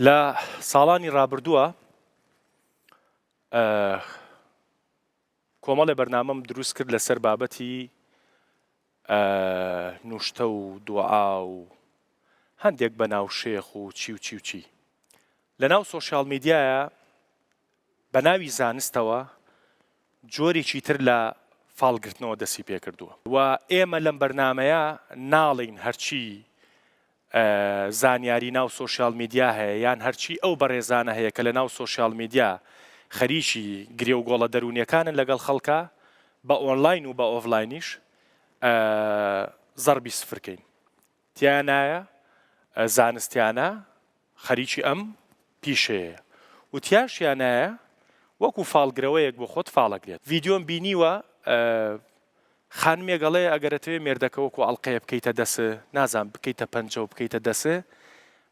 لە ساڵانی ڕابردووە کۆمەڵێ بەرنامەم دروست کرد لەسەر بابەتی نوشتە و دوعا و هەندێک بەناو شێخ و چی لەناو سۆشیاڵ میدیایە بە ناوی زانستەوە جۆرێکی تر لە فاڵگرتنەوە دەستی پێ کردووە و ئێمە لەم بەرنامەیە ناڵین هەرچی زانیاری ناو سۆشیاڵ میدیا هەیە یان هەرچی ئەو بەڕێزانە هەیە کە لە ناو سۆشیاڵ میدیا خەریکی گرێ و گۆڵە دەرونیەکانن لەگەڵ خەڵکە بە ئۆنلاین و بە ئۆفلاینیش زەربی سفرکەین تیانایە زانستیانە خەریکی ئەم پیشەیە و تیاشیانایە وەکو فاڵگرەوەیەک بۆ خۆت فاڵەگرێت ڤیدیۆم بینیوە خانمێ گەڵێ ئەگەرەتەوێ مێردەکە وەکو ئەڵقەیە بکەیتە دەسە نازان بکەیتە پەنجە و بکەیتە دەسە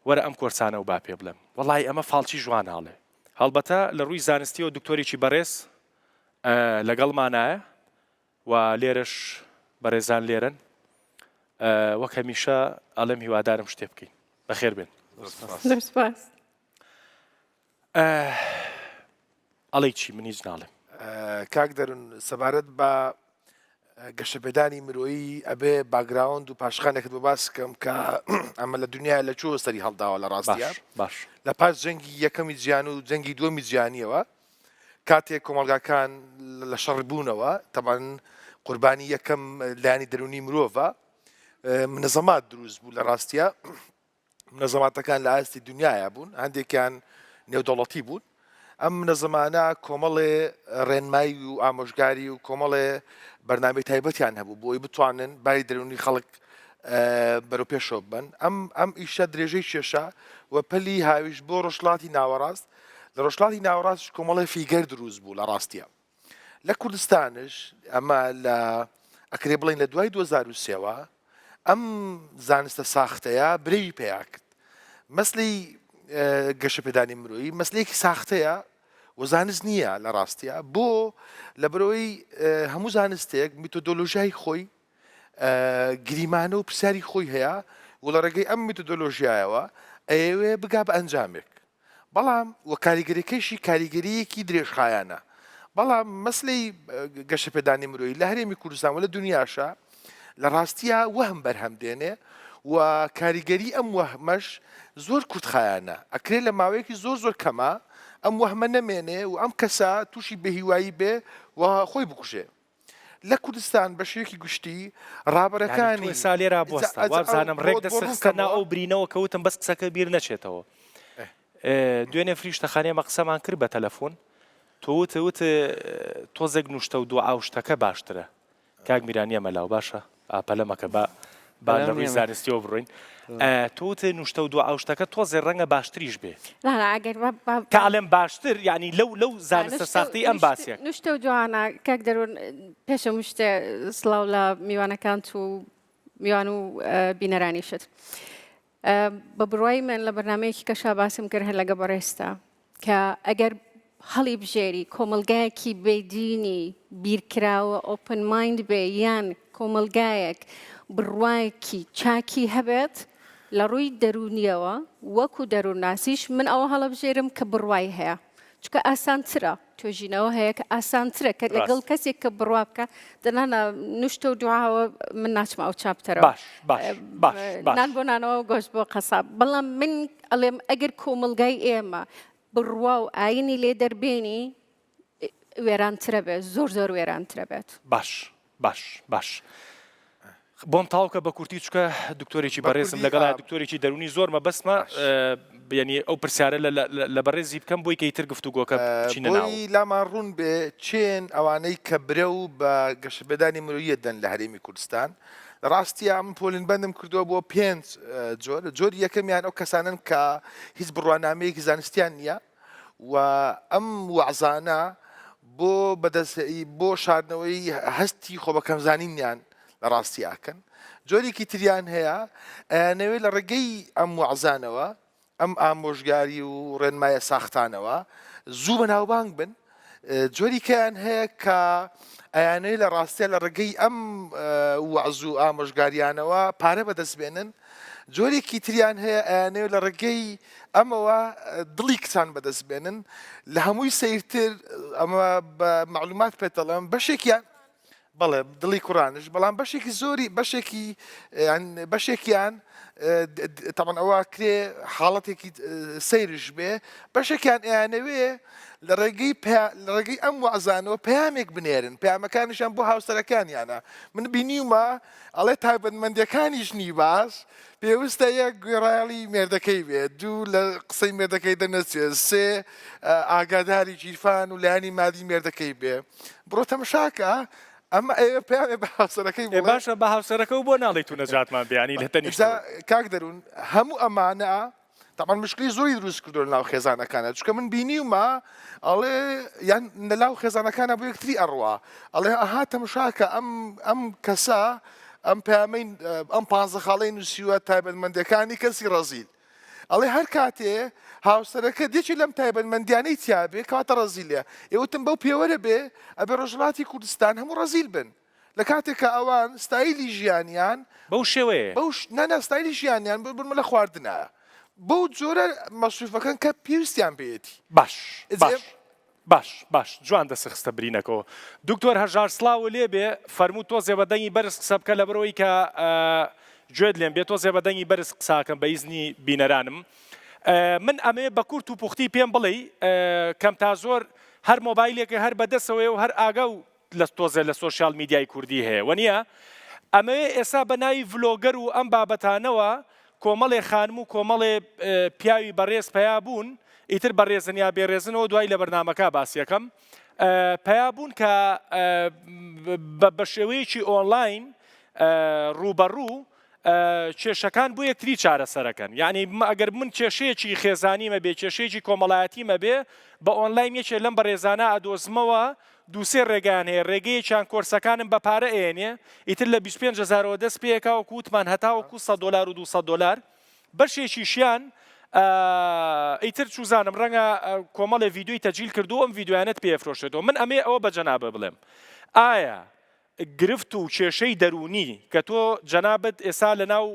وەرە ئەم کۆرسانە و با پێ بڵێم وەڵی ئەمە فاڵچی جواناڵێ هەڵبەتە لە ڕووی زانستیەوە دکتۆرێکی بەڕێز لەگەڵمانایە و لێرەش بەڕێزان لێرن وەک هەمیشە ئەڵێم هیوادارم شتێ بکەین بەخێر بێن ئەڵێ چی منیش ناڵێم کاک دەرون سەبارەت بە گەشەپێدانی مرۆیی ئەبێ باگراوند و پاشخانێکت بە باس بکەم کە ئەمە لە دنیا لە چۆ سەری هەڵداوە لە ڕاستیە باش لە پاش جەنگی یەکەمی جیهان و جەنگی دووەمی جیهانیەوە کاتێک کۆمەڵگاکان لە شەڕ بوونەوە تەبەن قوربانی یەکەم لایانی دەرونی مرۆڤە منەزەمات دروست بوو لە ڕاستیە منەزەماتەکان لە ئاستی دنیاە بوون هەندێکیان نێودەوڵەتی بوون ئەم منەزەمانە کۆمەڵێ ڕێنمایی و ئامۆژگاری و کۆمەڵێ بەرنامەی تایبەتیان هەبوو بۆی بتوانن باری دەرونی خەڵک بەرەو پێشەوە بن ئەم ئیشە درێژەی کێشە و پەلی هاویش بۆ ڕۆژهەڵاتی ناوەڕاست لە ڕۆژهەڵاتی ناوەڕاستش کۆمەڵی فیگەر دروست بوو لە ڕاستیە لە کوردستانش ئەمە لە ئەکرێ بڵین لە دوای 2023ەوە ئەم زانستە ساختەیە برەوی پێیا کرد مەسلەی گەشەپێدانی مرۆیی مەسلەیەکی ساختەیە وەزانست نییە لە ڕاستیە بۆ لە بەرەوەی هەموو زانستێک میتۆدۆلۆژیای خۆی گریمانە و پرسیاری خۆی هەیە و لە ڕێگەی ئەم میتۆدۆلۆژیایەوە ئەوێ بگا بە ئەنجامێک بەڵام وە کاریگەریەکەیشی کاریگەریەکی درێژخایانە بەڵام مەسلەی گەشەپێدانی مرۆیی لە هەرێمی کوردستان و لە دنیاشە لە ڕاستیە وەهم بەرهەم دێنێ و کاریگەری ئەم وەهمەش زۆر کورتخایانە ئەکرێت لە ماوەیەکی زۆر کەمە ئەم وەهمە نەمێنێ و ئەم کەسە تووشی بەهیوایی بێ و خۆی بکوژێ لە کوردستان بە شێوەیەکی گشتی ڕابەرەکانی سالێرا بۆستە وابزانم ڕێک دەستە ناو ئەو برینەوە کەوتم بەس قسەکە بیر نەچێتەوە دوێنێ فریشتەخانەیەمە قسەمان کرد بە تەلەفۆن تۆوت تۆزێک نوشتە و دوعا و شتەکە باشترە کاک میرانیە مەلاو باشە ئاپەلەمەکە با لە ڕووی زانستیەوە بڕۆین تۆت نوشتە و دوعا و شتەکە تۆزێ ڕەنگە باشتریش بێ کە ئەڵێم باشتر یعنی لەو زانستە ساختی ئەم باسیە نوشتە و دوعانە کاک دەرون پێشە شتێ سڵاو لە میوانەکان و میوان و بینەرانیشت بە بڕوای من لە بەرنمەیەکی کەشا باسم کرد هەر لەگە بەڕێستا کە ئەگەر هەڵی بژێری کۆمەلگایەکی بێدینی بیرکراوە ئۆپن مایند بێ یان کۆمەلگایەک بڕوایەکی چاکی هەبێت لە ڕووی دەرونیەوە وەکو دەروونناسیش من ئەوە هەڵە بژێرم کە بڕوای هەیە چکە ئاسانترە توێژینەوە هەیە کە ئاسانترە کە لەگەڵ کەسێک کە بڕوا بکە دەنانە نوشتە و دوعاوە من ناچمە ئەو چاپتەرەوە نان بۆ نانەوە گۆشت بۆ قەساب بەڵام من ئەڵێم ئەگەر کۆمەلگای ئێمە بڕوا و ئاینی لێ دەربێنی وێرانترە بێت زۆر وێرانترە بێت باش بۆم تاوکە بە کورتی چکە دکتۆرێکی بەڕێزم لەگەڵای دکتۆرێکی دەرونی زۆرمە بەسمە ینی ئەو پرسیارە لە بەڕێزی بکەم بۆی کەیتر گفتوگۆکە بچینە ناو لامان ڕوون بێ چێن ئەوانەی کە برە و بە گەشەپێدانی مرۆییە دەن لە هەرێمی کوردستان ڕاستی ئەم پۆلین بەندم کردووە بۆ 5 جۆری یەکەمیان ئەو کەسانن کە هیچ بڕوانامەیەکی زانستیان نییە و ئەم وەعزانە بۆ شاردنەوەی هەستی خۆبەکەمزانینیان لە ڕاستیاکەن جۆرێکی تریان هەیە نەوێت لە ڕێگەی ئەم وەعزانەوە ئەم ئامۆژگاری و ڕێنمایە ساختانەوە زوو بەناوبانگ بن جۆری کەیان هەیە کە ئەیانەی لە ڕاستیە لە ڕێگەی ئەم وەعز و ئامۆژگاریانەوە پارە بەدەستبێنن جۆرێکی تریان هەیە ئەیانەیە لە ڕێگەی ئەمەوە دڵی کچان بەدەستبێنن لە هەمووی سیرتر ئەمە بە معلومات پێتەڵم بەشێکیان بەڵێ دڵی کوڕانش بەڵام بەشێکی زۆری بەشێکیان طبعا ئەوە کرێ حاڵەتێکی سەیرش بێ بەشێکیان ئەیانەوێ لە ڕێگەی ئەم وەعزانەوە پەیامێک بنێرن پەیامەکانیشان بۆ هاوسەرەکانیانە من بینیومە ئەڵێ تایبەتمەندیەکانیش نی باش پێویستە یەک گوێڕایەڵی مێردەکەی بێت دوو لە قسەی مێردەکەی دەنەچێت سێ ئاگاداری جیرفان و لایانی مادی مێردەکەی بێ بڕۆ تەماشاکە ئەمە ئێوە پێیان بە هاوسەرەکەی باشە بە هاوسەرەکە و بۆ ناڵی تو نەجاتمان بیانی لە تەنیشت کاک دەروون هەموو ئەمانە طبعا مشکلی زۆری دروست کردو لە ناو خێزانەکانە چونکە من بینیومە ئەڵێ یان لە ناو خێزانەکانە بۆ یەکتری ئەڕوا ئەڵێ ئەها تەماشاکە ئەم کەسە ئەم پەیامەی ئەم 15 خاڵەی نووسیوە تایبەتمەندیەکانی کەسی ڕەزیل ئەڵێ هەر کاتێ هاوسەرەکە دێکی لەم تایبەتمەندیانەی تیابێ کاتە ڕەزیلە ئێوەتم بەو پێوەرە بێ ئەبێ ڕۆژهەڵاتی کوردستان هەموو ڕەزیل بن لە کاتێککە ئەوان ستایلی ژیانیان بەو شێوەیە نانە ستایلی ژیانیان بمە لە خواردنە بەو جۆرە مەسروفەکان کە پێویستیان بێتی باش جوان دەسەخستە برینەکەەوە دکتۆر هەژار سڵاو لێ بێ فەرموو تۆزێ بەدەنگی بەرز قسە بکە لە بەرەوەی کە گوێت لێم بێت تۆزێ بەدەنگی بەرز قساکەم بە ئیزنی بینەرانم من ئەمێ بە کورت و پوختی پێم بڵێ کەم تا زۆر هەر مۆبایلێکە هەر بەدەسەوەی و هەر ئاگە و لە تۆزە لە سۆشیال میدیای کوردی هەیە وەنیە ئەمەوێ ئێستا بە ناوی ڤلۆگەر و ئەم بابەتانەوە کۆمەڵێ خانم و کۆمەڵێ پیاوی بەڕێز پیا بوون ئیتر بەڕێزن یا بێڕێزنەوە دوای لە بەرنامەکە باسیەکەم پیا بوون کە بە شێوەیەکی ئۆنلاین ڕوبەڕوو کێشەکان بۆ یەکتری چارەسەرەکەن یعنی ئەگەر من کێشەیەکی خێزانیمە بێ کێشەیەکی کۆمەڵایەتیمە بێ بە ئۆنلاین یەکێ لەم بەڕێزانە ئەدۆزمەوە دووسێ ڕێگان هەیە ڕێگەیەکیان کۆرسەکانم بە پارە ئێنێ ئیتر لە 25,000ەوە دەست پێکەوە کووتمان هەتاوەکو $100 و $200 بەشێکیشیان ئیتر چوزانم ڕەنگە کۆمەڵێ ڤیددیوی تەجیل کردو ئەم ڤیددیویانت پێفرۆشێتەوە من ئەمێ ئەوە بە جەنابە بڵێم ئایا گرفت و کێشەی دەرونی کە تۆ جەنابەت ئێستا لە ناو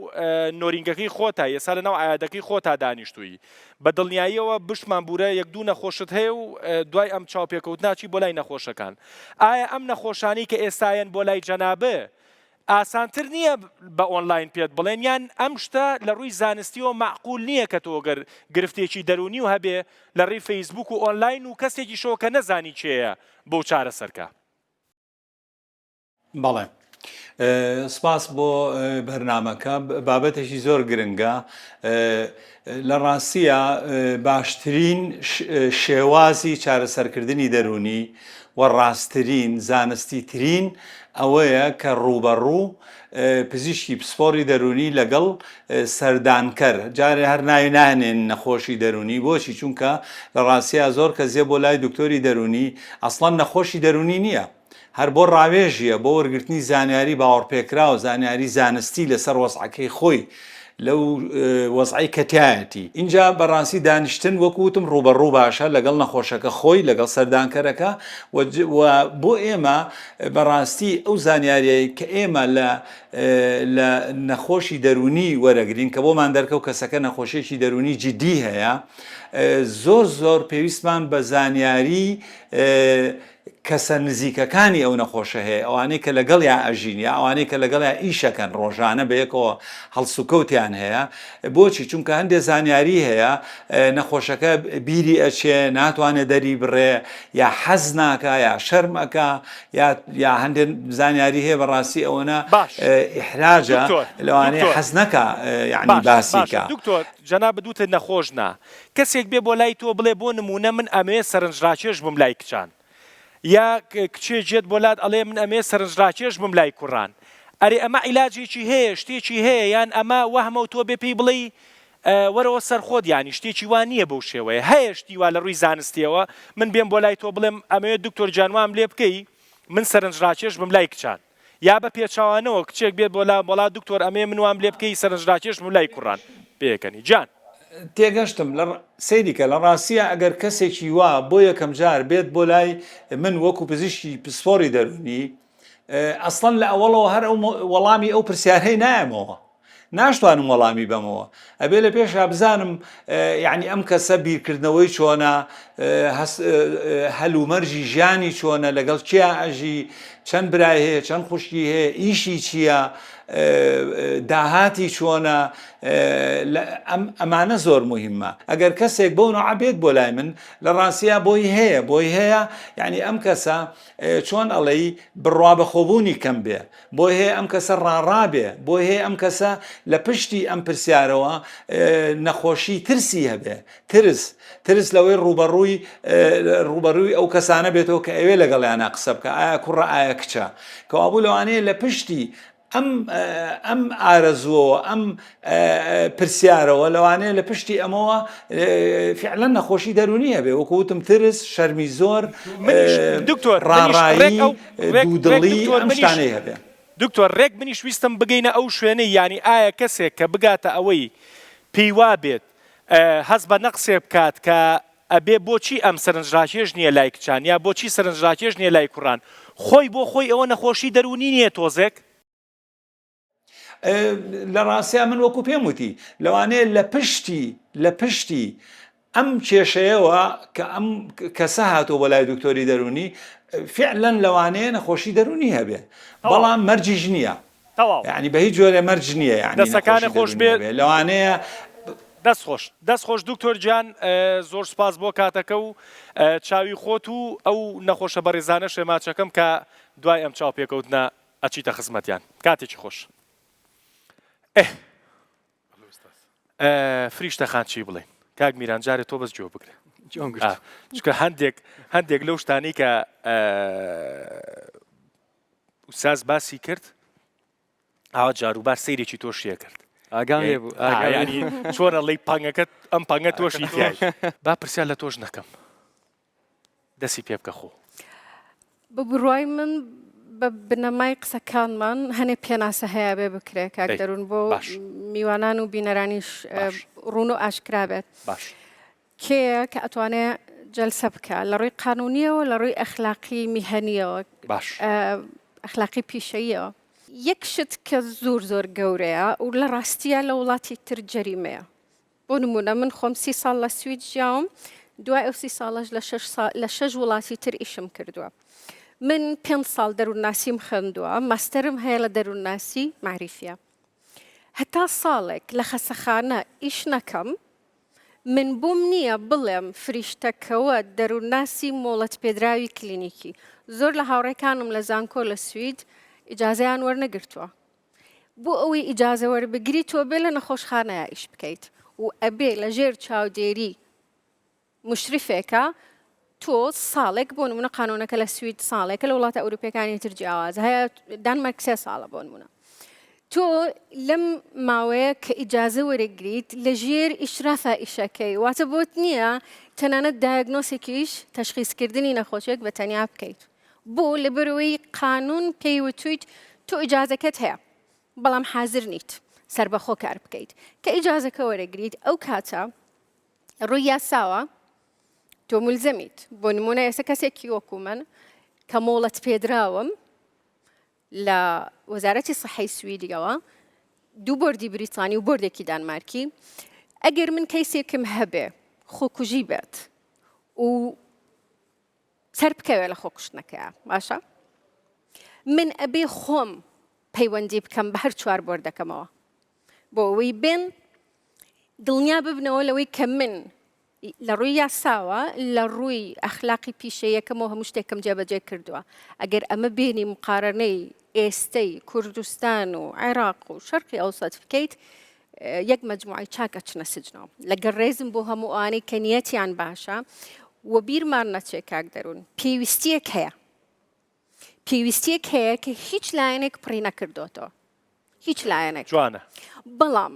نۆرینگەکەی خۆتا ئێستا لە ناو عایادەکەی خۆتا دانیشتووی بە دڵنیاییەوە بشمان بورە یەک دوو نەخۆشت هەیە و دوای ئەم چاوپێکەوتناچی بۆ لای نەخۆشەکان ئایا ئەم نەخۆشانی کە ئێستایەن بۆ لای جەنابە ئاسانتر نییە بە ئۆنلاین پێت بڵێن یان ئەم شتە لە ڕووی زانستیەوە معقول نییە کە تۆ گەر گرفتێکی دەرونی و هەبێ لە ڕێی فەیسبوک و ئۆنلاین و کەسێکی شۆ کە نەزانی چێیە بۆ چارەسەرکە بەڵێ سپاس بۆ بەرنامەکە بابەتێکی زۆر گرنگە لە ڕاستیە باشترین شێوازی چارەسەرکردنی دەرونی و ڕاستترین زانستیترین ئەوەیە کە ڕوبەڕوو پزیشکی پسپۆری دەرونی لەگەڵ سەردانکەر جارێ هەر ناوی نانێن نەخۆشی دەرونی بۆچی چونکە لە ڕاستیە زۆر کەسێ بۆ لای دکتۆری دەرونی ئەسڵەن نەخۆشی دەرونی نییە هەر بۆ ڕاوێژیە بۆ وەرگرتنی زانیاری باوەڕپێکرا و زانیاری زانستی لەسەر وەزعەکەی خۆی لەو وەزعی کەتایەتی اینجا بەڕاستی دانیشتن وەکوتم ڕوبەڕوو باشە لەگەڵ نەخۆشەکە خۆی لەگەڵ سەردانکەرەکە و بۆ ئێمە بەڕاستی ئەو زانیاریایی کە ئێمە لە نەخۆشی دەرونی وەرەگرین کە بۆمان دەرکەوت کەسەکە نەخۆشیێکی دەرونی جدی هەیە زۆر پێویستمان بە زانیاری کەسە نزیکەکانی ئەو نەخۆشە هەیە ئەوانەی کە لەگەڵ یا ئەژین یا ئەوانەی کە لەگەڵ یا ئیشەکەن ڕۆژانە بەیەکەوە هەڵسوکەوتیان هەیە بۆچی چونکە هەندێک زانیاری هەیە نەخۆشەکە بیری ئەچێ ناتوانێت دەری بڕێ یا حەز ناکە یا شەرمەکە یا هەندێک زانیاری هەیە بەڕاستی ئەوەنە ئیحراجە لەوانەیە حەز نەکە یعنی باسیکە دکتۆر جەناب دووتە نەخۆشنا کەسێک بێ بۆ لای تۆ بڵێ بۆ نمونە من ئەمێ سەرنجڕاکێش بم لای کچان یا کچێ جێت بۆلات ئەڵێ من ئەمێ سەرنجڕاکێش بم لای کوڕان ئەرێ ئەمە عیلاجێکی هەیە شتێکی هەیە یان ئەمە وەهمە و تۆ بێ پێی بڵێ وەرەوە سەرخۆت ینی شتێکی وان نییە بەو شێوەیە هەیە شتی وا لە ڕووی زانستیەوە من بێم بۆ لای تۆ بڵێم ئەمەوێت دکتۆر جانوام لێ بکەی من سەرنجڕاکێش بم لای کچان یا بە پێچاوانەوە کچێک بێت بۆلا دکتۆر ئەمێ من وام لێ بکەی سەرنجڕاکێش بم لای کوڕان پێکەنی جان تێگەشتم سەیریکە لە ڕاستیە ئەگەر کەسێکی وا بۆ یەکەم جار بێت بۆ لای من وەکو پزیشکی پسپۆری دەرونی ئەسڵەن لە ئەوڵەوە هەر وەڵامی ئەو پرسیارهەی نایەمەوە ناشتوانم وەڵامی بەمەوە ئەبێ لە پێشا بزانم یعنی ئەم کەسە بیرکردنەوەی چۆنە هەلومەرجی ژیانی چۆنە لەگەڵ چیا ئەژی چەند برای هەیە چەند خوشکی هەیە ئیشی چییە داهاتی چۆنە ئەمانە زۆر مهمە ئەگەر کەسێک بۆ نوعابێت بۆ لای من لە ڕاستیە بۆی هەیە یعنی ئەم کەسە چۆن ئەڵێی بڕوا بەخۆبوونی کەم بێ بۆی هەیە ئەم کەسە ڕاڕابێ بۆی هەیە ئەم کەسە لە پشتی ئەم پرسیارەوە نەخۆشی ترسی هەبێ ترس لەوەی ڕوبەڕووی ئەو کەسانە بێتەوە کە ئەوێ لەگەڵیانە قسە بکە ئایا کوڕە ئایا کچە کەوابوو لەوانەیە لە پشتی ئەم ئارەزووەوە ئەم پرسیارەوە لەوانەیە لە پشتی ئەمەوە فعلا نەخۆشی دەرونی هەبێ وەکوتم ترس شەرمی زۆر ڕاڕایی دوودڵی ئەم شتانەی هەبێ دکتۆر ڕێک منیش ویستم بگەینە ئەو شوێنەی ینی ئایا کەسێک کە بگاتە ئەوەی پێی وا بێت هەست بە نەقسێ بکات کە ئەبێ بۆچی ئەم سەرنجڕاکێش نییە لای کچان یا بۆچی سەرنجڕاکێش نییە لای کوڕان خۆی بۆ خۆی ئەوە نەخۆشی دەرونی نییە تۆزێک لە ڕاستیا من وەکو پێم وتی لەوانەیە لە پشتی ئەم کێشەیەوە کە ئەم کەسە هاتۆ بە لای دکتۆری دەرونی فعلا لەوانەیە نەخۆشی دەرونی هەبێ بەڵام مەرجیش نییە یعنی بە هیچ جۆرە مەرج نییە یعنی دەستەکانی خۆش بێت لەوانەیە دەستخۆش دکتۆر گیان زۆر سپاس بۆ کاتەکە و چاوی خۆت و ئەو نەخۆشە بەڕێزانە شێماچەکەم کە دوای ئەم چاو پێکەوتنە ئەچیتە خزمەتیان کاتێکی خۆش فریشتەخان چی بڵێن کاک میران جارێت تۆ بەس جۆ بگرە چکە هەندێک لەو شتانی کە ئوستاز باسی کرد ئاوا جاروبار سەیرێکی تۆشیە کرد ئاگام لێ بوو ینی چۆنە ڵی پانگەکەت ئەم پانگە تۆشی تیای با پرسیار لە تۆش نەکەم دەسی پێ بکە خۆ بە بڕوای من بە بنەمای قسەکانمان هەنێ پێناسە هەیە بێ بکرێ کاک دەروون بۆ میوانان و بینەرانیش ڕوون و ئاشکرا بێت کێیە کە ئەتوانێت جەلسە بکە لە ڕووی قانونیەوە لە ڕووی ئەخلاقی میهەنیەوە ئەخلاقی پیشەییەوە یەک شت کە زۆر گەورەیە و لە ڕاستیە لە وڵاتی تر جەریمەیە بۆ نمونە من خۆم 30 ساڵ لە سوید ژیاوم دوای ئەو 30 ساڵەش لە 6 وڵاتی تر ئیشم کردووە من 5 ساڵ دەروونناسیم خوێندووە ماستەرم هەیە لە دەروونناسی معریفیە هەتا ساڵێک لە خەسەخانە ئیش نەکەم من بووم نییە بڵێم فریشتەکەوە دەروونناسی مۆڵەت پێدراوی کلینیکی زۆر لە هاوڕێکانم لە زانکۆ لە سوید ئیجازەیان وەرنەگرتووە بۆ ئەوەی ئیجازە وەربگریتەوە بێ لە نەخۆشخانەیە ئیش بکەیت و ئەبێ لە ژێر چاودێری مشرفێکە تۆ ساڵێک بۆ نمونە قانونەکە لە سوید ساڵێکە لە وڵاتە ئەوروپیەکانی تر جیاواز هەیە دانمارک 3 ساڵە بۆ نمونە تۆ لەم ماوەیە کە ئیجازە وەرەگریت لە ژێر ئیشرافە ئیشەکەی واتە بۆت نییە تەنانەت دایگنۆسێکیش تەشخیصکردنی نەخۆشیێک بە تەنیا بکەیت بۆ لەبەرەوەی قانون پێی وتویت تۆ ئیجازەکەت هەیە بەڵام حازر نیت سربەخۆ کار بکەیت کە ئیجازەکە وەرەگریت ئەو کاتە ڕووی یاساوە تۆ ملزەمیت بۆ نمونە ئێستا کەسێکی وەکو من کە مۆڵەت پێدراوم لە وەزارەتی سەحەی سویدیەوە 2 بۆردی بریتانی و بۆردێکی دانمارکی ئەگەر من کەیسێکم هەبێ خۆکوژی بێت و سەر بکەوێت لە خۆکوشتنەکەیە باشە من ئەبێ خۆم پەیوەندی بکەم بە هەر 4 بۆردەکەمەوە بۆ ئەوەی بێن دڵنیا ببنەوە لەوەی کە من لە ڕووی یاساوە لە ڕووی ئەخلاقی پیشەیەکەمەوە هەموو شتێکم جێبەجێ کردووە ئەگەر ئەمە بینی مقارنەی ئێستەی کوردستان و عێراق و شەرقی ئەوسەد بکەیت یەک مەجموعی چاکە چنە سجنەوە لەگەڵ ڕێزم بۆ هەموو ئەوانەی کە نیەتیان باشە و بیرمان نەچێت کاک دەروون پێویستیەک هەیە کە هیچ لایەنێک پڕی نەکردوتەوە هیچ لایەنێک جوانە بەڵام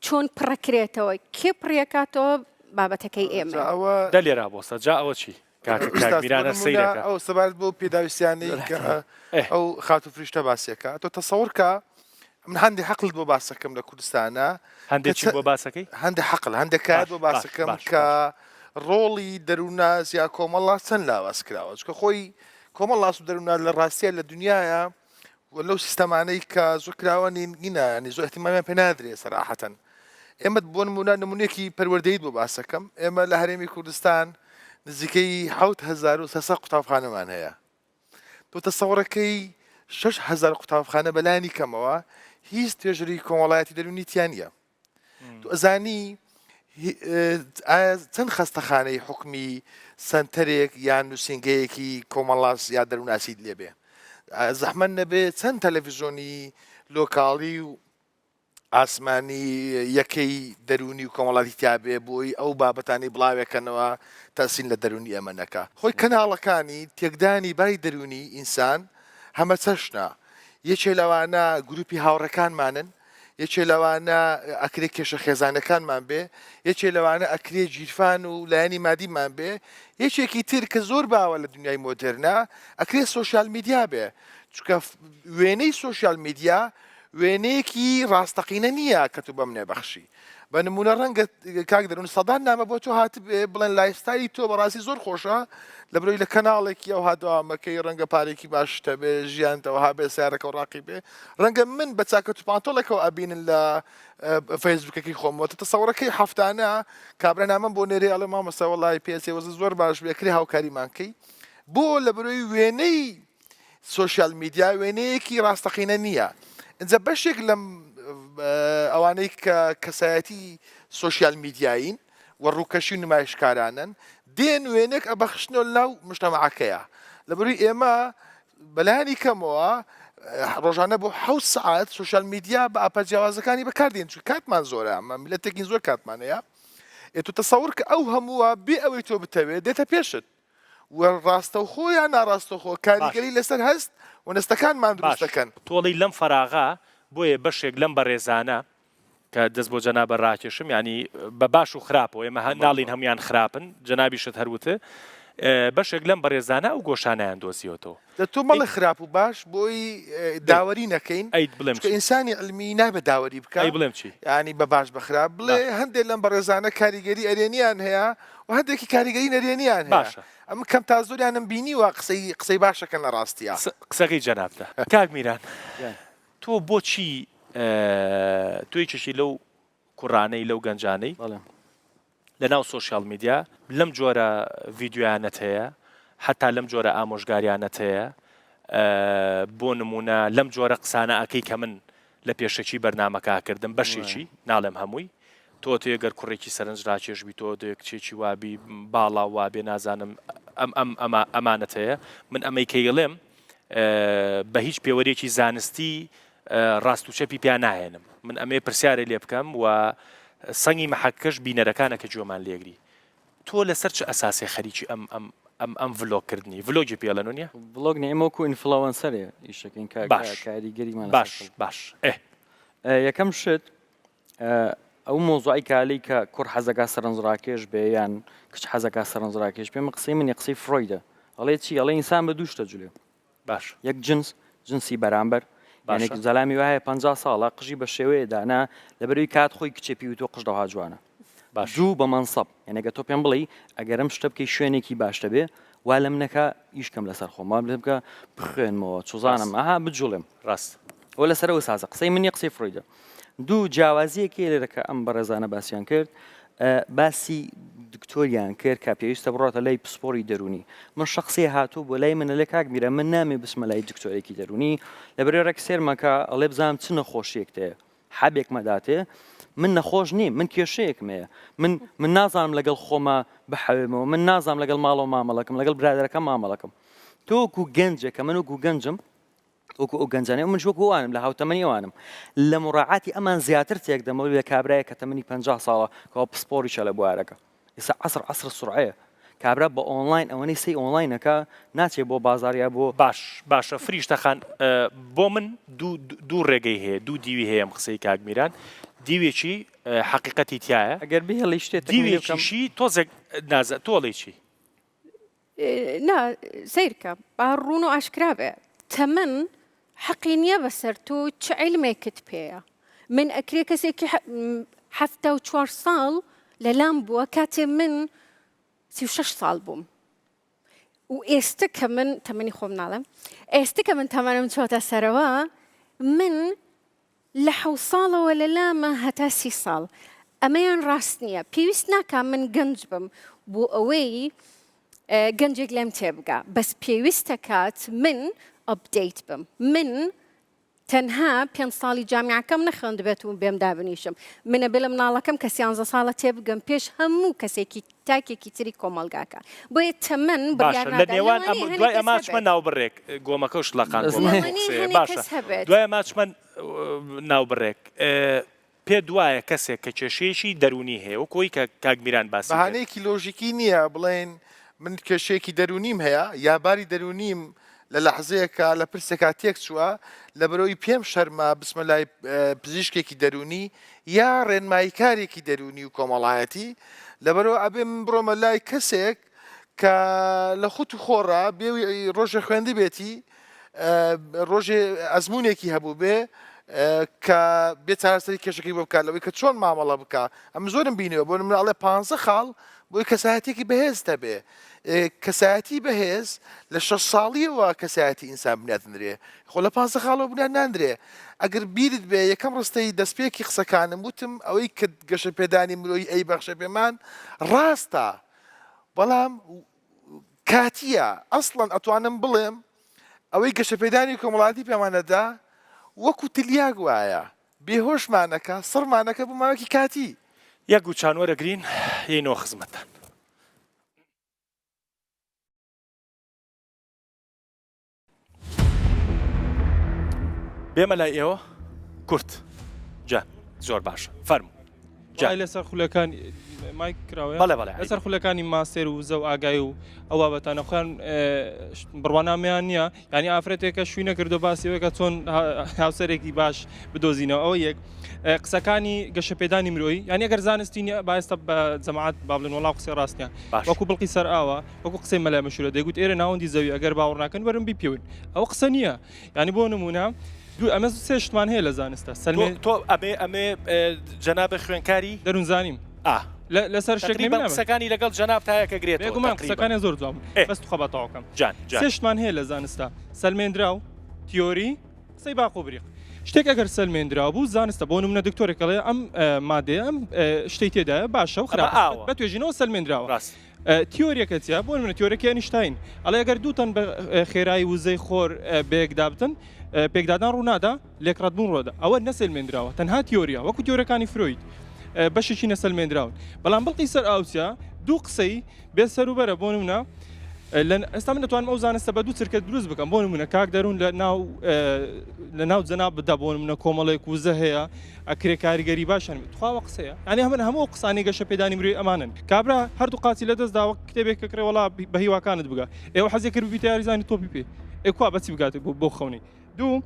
چۆن پڕەکرێتەوە کێ پڕیەکاتەوە بابەتەکەی ئێمە دەلێرا بۆستە جا ئەوە چی کاکمیرانە سەیرەکە ئەو سەبارەت بۆ پێداویستیانەی کە ئەو خات و فریشتە باسیەکە تۆ تەسەوڕ کە من هەندێک حەقلت بۆ باسەکەم لە کوردستانە هەندێکی بۆ باسەکەی هەندێک حەقل هەندێک کات بۆ باسەکەم کە ڕۆڵی دەرووناز یا کۆمەڵات چەند لاواز کراوە چکە خۆی کۆمەڵاس و دەروونات لە ڕاستیە لە دنیاە لەو سیستەمانەی کە زۆر کراوە نینە زۆر احتیمامیان پێ نادرێ سەراحەتەن ئێمە بۆ نمونەیەکی پەروەردەیت بۆ باسەکەم ئێمە لە هەرێمی کوردستان نزیکەی 7,300 قوتابخانەمان هەیە تۆ تەسەوڕەکەی 6,000 قوتابخانە بەلانی کەمەوە هیچ توێژەری کۆمەڵایەتی دەرونی تیان نییە تو ئەزانی چەند خەستەخانەی حکمی سنتەرێک یان نووسنگەیەکی کۆمەڵاس یا دەرووناسیت لێبێ زەحمەت نەبێ چەند تەلەڤیزۆنی لۆکاڵی و ئاسمانی یەکەی دەرونی و کۆمەڵاتی تیابێ بۆی ئەو بابەتانی بڵاوێکەنەوە تەسین لە دەرونی ئەمە نەکە خۆی کەناڵەکانی تێکدانی بای دەرونی ئینسان هەمە چەشنە یەکێ لەوانە گروپی هاوڕەکانمانن یەکێ لەوانە ئەکرێ کێشە خێزانەکانمان بێ یەکێ لەوانە ئەکرێ گیرفان و لایەنی مادیمان بێ یەکێکی تر کە زۆر باوە لە دنیای مۆدرنا ئەکرێ سۆشیال میدیا بێ چکە وێنەی سۆشیال میدیا وێنەیەکی ڕاستەقینە نییە کە تو بەم نێبەخشی بە نمونە ڕەنگە کاک دەروون سەدان نامە بۆ تۆ هاتبێ بڵێن لایفستایلی تۆ بەڕاستی زۆر خۆشە لە بەرەوەی لە کەناڵێکی ئەو هادوامەکەی ڕەنگە پارێکی باشتە بێ ژیانتەوەها بێ سیارەکە و ڕاقی بێ ڕەنگە من بە چاکەت و پانتۆڵێکەوە ئەبینن لە فەیسبوکەکەی خۆمەوە تەسەوڕەکەی هەفتانە کابرا نامەم بۆ نێرێ ئەڵێ مامۆستا وەڵی پێسی وەزە زۆر باش بێکری هاوکاریمانکەی بۆ لە بەرەوەی وێنەی سۆشیال میدیا وێنەیەکی ڕاستەقینە نییە اینجا بەشێک لەم ئەوانەی کە کەسایەتی سۆشیال میدیاین و ڕووکەشی نمایشکارانن دێن وێنێک ئەبەخشنەوە ناو مشتەمەعەکەیە لەبەروی ئێمە بەلایانی کەمەوە ڕۆژانە بۆ 7 ساعت سۆشیال میدیا بە ئاپەجیاوازەکانی بەکاردێن چون کاتمان زۆرە ئەمە میلەتێکی زۆر کاتمان هەیە تو تەسەوڕ کە ئەو هەمووە بێ ئەوەی تۆ بتەوێت دێتە پێشت و ڕاستەوخۆ یان ناڕاستەوخۆ کاریگەری لەسەر هەست و نستەکانمان دروست دەکەن تۆڵی لەم فەراغا بۆیە بەشێک لەم بەڕێزانە کە دەست بۆ جەنابە ڕاکێشم ینی بە باش و خراپەوە ئێمە ناڵین هەمویان خراپن جەنابیشت هەروتە بەشێک لەم بەڕێزانە و گۆشانیان دۆزیەوەتەوە تۆ مەڵە خراپ و باش بۆی داوەری نەکەین ئەیت بڵێم ئینسانی علمی نابێت داوەری بکە بڵێم چی ینی بە باش بەخراپ بڵێ هەندێک لەم بەڕێزانە کاریگەری ئەرێنیان هەیە و هەندێکی کاریگەری نەرێنیان باشە ئەم کەم تا زۆریانم بینی و قسەی باشەکەن لە ڕاستیە قسەکەی جەنابتە کاک میران تۆ بۆچی توی چشی لەو کوڕانەی لەو گەنجانەی لە ناو سۆشیال میدیا لەم جۆرە ڤیددیویانەت هەیە حتا لەم جۆرە ئامۆژگاریانەت هەیە بۆ نمونە لەم جۆرە قسانە ئەکەی کە من لە پێشەکی بەرنامەکەکردم بەشێکی ناڵێم هەمووی تۆ تێگەر کوڕێکی سەرنج ڕاکێشبی تۆ کچێکی وابی باڵا وابێ نازانم ئەمانەت هەیە من ئەمەی کەیڵێم بە هیچ پێوەرێکی زانستی ڕاست و چەپی پیان نایێنم من ئەمێ پرسیارە لێ بکەم و سەنگی مەحەکەش بینەرەکانە کە جۆمان لێگری تۆ لەسەر چ ئەساسێ خەریکی ئەم ڤلۆگکردنی ڤلۆگی پێڵەن نیە ڤلۆگ ئێمەکو ئینفلەوەنسەرێ ئیشەکەین کاریگەریمان باش یەکەم شت ئەو مۆزوعی کالی کە کوڕ حەزەکە سەرنجڕاکێش بێ یان کچ حەزەکە سەرنجڕاکێش پێمە قسەی منی قسەی فرۆیدە ئەڵێ چی ئەڵێ ئینسان بە دووشتە جولێ باش یەک جنسی بەرامبەر یانێک زەلامی وایە 50 ساڵە قژی بە شێوەیەدانا لەبەروی کات خۆی کچێپی و تۆ قژدەها جوانە دوو بە مەنسەب یانەگە تۆ پێم بڵی ئەگەرم شتە بکەی شوێنێکی باشتە بێ وا لەم نەکە ئیشکەم لەسەر خۆما لێ بکە بخوێنمەوە چوزانم ئاها بجوڵێم ڕاست ئەو لەسەرەوە سازە قسەی منی قسەی فرۆیدە دوو جیاوازیەکی لێرەکە ئەم بەڕێزانە باسییان کرد باسی دکتۆریان کرد کە پێویستە بڕاتە لای پسپۆری دەرونی من شخصی هاتوو بۆ لای منە لێ کاک میرە من نامێ بسمە لای دکتۆرێکی دەرونی لەبەرێک سێرمەکە ئەڵێ بزانم چ نەخۆشیەکتەیە حەبێک مەداتێ من نەخۆش نیم من کێشەیەکمەیە من نازانم لەگەڵ خۆمە بحەوێمەوە من نازانم لەگەڵ ماڵ و مامەڵەکەم لەگەڵ برادەرەکە مامەڵەکەم تۆ وەکو گەنجێکە من وەکو گەنجم وەکو ئەو گەنجانەیە من وەکو وانم لە هاوتەمەنی وانم لە مڕاعاتی ئەمان زیاتر تێک دەمەوە لە کابرایە کە تەمەنی 50 ساڵە کەەوە پسپۆریشە لە بوارەکە ئێستا عەسر سورعەیە کابرا بە ئۆنلاین ئەوەنەی سی ئۆنلاینەکە ناچێت بۆ بازاریە بۆ باشە فریشتەخان بۆ من دوو ڕێگەی هەیە دوو دیوی هەیە ئەم قسەی کاک میران دیوێکی حەقیقەتی تایە ئەگەر بهێڵی شتێت دیوێکیشی تۆزێک نازە تۆڵی چی نا سیرکە با ڕوون و ئاشکرا بێ تەمەن حەقی نییە بەسەر تۆ چ عیلمێکت پێیە من ئەکرێ کەسێکی 74 ساڵ لەلام بووە کاتێ من 36 ساڵ بووم و ئێستا کە من تەمەنی خۆم ناڵم ئێستا کە من تەمەنم چۆتە سەرەوە من لە 7 ساڵەوە لەلامە هەتا 30 ساڵ ئەمەیان ڕاست نییە پێویست ناکە من گەنج بم بۆ ئەوەی گەنجێک لێم تێبگا بەس پێویستە کات من ئەپدەیت بم من تەنها 5 ساڵی جامیعەکەم نەخوێندبێت و بێم دابنیشم منە بێ لە مناڵەکەم کە 11 ساڵە تێبگەم پێش هەموو کەسێکی تاکێکی تری کۆمەلگاکە بۆیە تەمەن لە نێوان دوای ئەماچمە ناوبڕێک گۆمەکە و شڵەقان باشە دوای ئەماچمە ناوبڕێک پێ دوایە کەسێک کە کێشەیەکی دەرونی هەیە و کۆی کە کاگمیران باسی بەهانەیەکی لۆژیکی نییە بڵێن من کێشەیەکی دەرونیم هەیە یا باری دەرونیم لە لەحزەیەکە لە پرسێکا تێک چووە لە بەرەوەی پێم شەرمە بسمە لای پزیشکێکی دەرونی یا ڕێنماییکارێکی دەرونی و کۆمەڵایەتی لەبەرەوە ئەبێ من بڕۆمە لای کەسێک کە لە خوت و خۆڕە بێ ڕۆژە خوێندی بێتی ڕۆژێ ئەزمونێکی هەبوو بێ کە بێ چارەسەری کێشەکەی بۆ بکات لەوەی کە چۆن مامەڵە بکە ئەم زۆرم بینەوە بۆ مناڵێ 15 خاڵ بۆی کەسایەتێکی بەهێز دەبێ کەسایەتی بەهێز لە 6 ساڵیەوە کەسایەتی ئینسان بنیاتنرێ خۆ لە 15 خاڵەوە بنیان ناندرێ ئەگەر بیرت بێ یەکەم ڕستەی دەستپێکی قسەکانم وتم ئەوەی کە گەشە پێدانی مرۆی ئەی بەخشە پێمان ڕاستە بەڵام کاتیە ئەسڵەن ئەتوانم بڵێم ئەوەی گەشە پێدانی کۆمەڵاتی پێمانەدا وەکو تلیاگ وایە بێهۆشمانەکە سڕمانەکە بماوەکی کاتی یەک و چانوەرەگرین هینۆ خزمەتان بێمە لای ئێوە کورت جا زۆر باشە فەرموو جای لەسەر خولەکان مایک کراوە بەڵێ بەڵێ لەسەر خولەکانی ماسێر و زە و ئاگای و ئەو بابەتانە خوێن بڕوانامیان نییە ینی ئافرەتێکە شووی نەکردو باسیەوەی کە چۆن هاوسەرێکی باش بدۆزینەوە ئەوە یەک قسەکانی گەشەپێدانی مرۆیی ینی ئەگەر زانستی نیە بایستا بە جەماعەت با بڵێن وەڵاو قسەی ڕاستیان وەکو بڵقی سەر ئاوە وەکو قسەی مەلای مەشهورە دەیگوت ئێرە ناوەندی زەوی ئەگەر باوەڕ ناکەن وەرن بیپێون ئەو قسە نییە ینی بۆ نمونە ئەمە سێ شتمان هەیە لە زانستە سەلمێ تۆ ئەمێ جەنابە خوێنکاری دەروونزانیم لەسەر شکلی قسەکانی لەگەڵ جەناب تایەکە گرێت قسەکانی زۆر جواب بەست خەباتەوەکەم سێ شتمان هەیە لە زانستە سەلمێنراو تیۆری قسەی باقۆ بریق شتێک ئەگەر سەلمێنراو بوو زانستە بۆ نمونە دکتۆرێکەڵێ ئەم مادەیە ئەم شتەی تێدایە باشە و خراپ بە توێژینەوە سەلمێنراوە تیۆریەکە چیا بۆ منە تیۆرەکی ئەینشتاین ئەڵێ ئەگەر دووتەن بە خێرایی وزەی خۆر بێکدابتن پێکدادان ڕوونادا لێکڕەتبوون ڕۆدا ئەوە نەسەلمێنراوە تەنها تیۆریە وەکو تیۆرەکانی فرۆید بەشێکی نەسەلمێنراون بەڵام بڵقی سەر ئاوچیا دوو قسەی بێ سەروبەرە بۆ نمونە ئێستا من دەتوانم ئەو زانستە بە دوو چرکە دروست بکەم بۆ نمونە کاک دەروون لە ناو جەناب بدا بۆ نمونە کۆمەڵێک وزە هەیە ئەکرێ کاریگەری باشان تخواوە قسەیە ینی هەمن هەموو قسانی گەشە پێدانی مرۆی ئەمانن کابرا هەردوو قاچی لە دەست داوە کتێبێک کە کڕێوەڵا بە هیواکانت بگە ئێوە حەزێک کرد بیتە یاریزانی تۆپی پێ ئێکوا بەچی بگاتێک بۆ خەونی دوو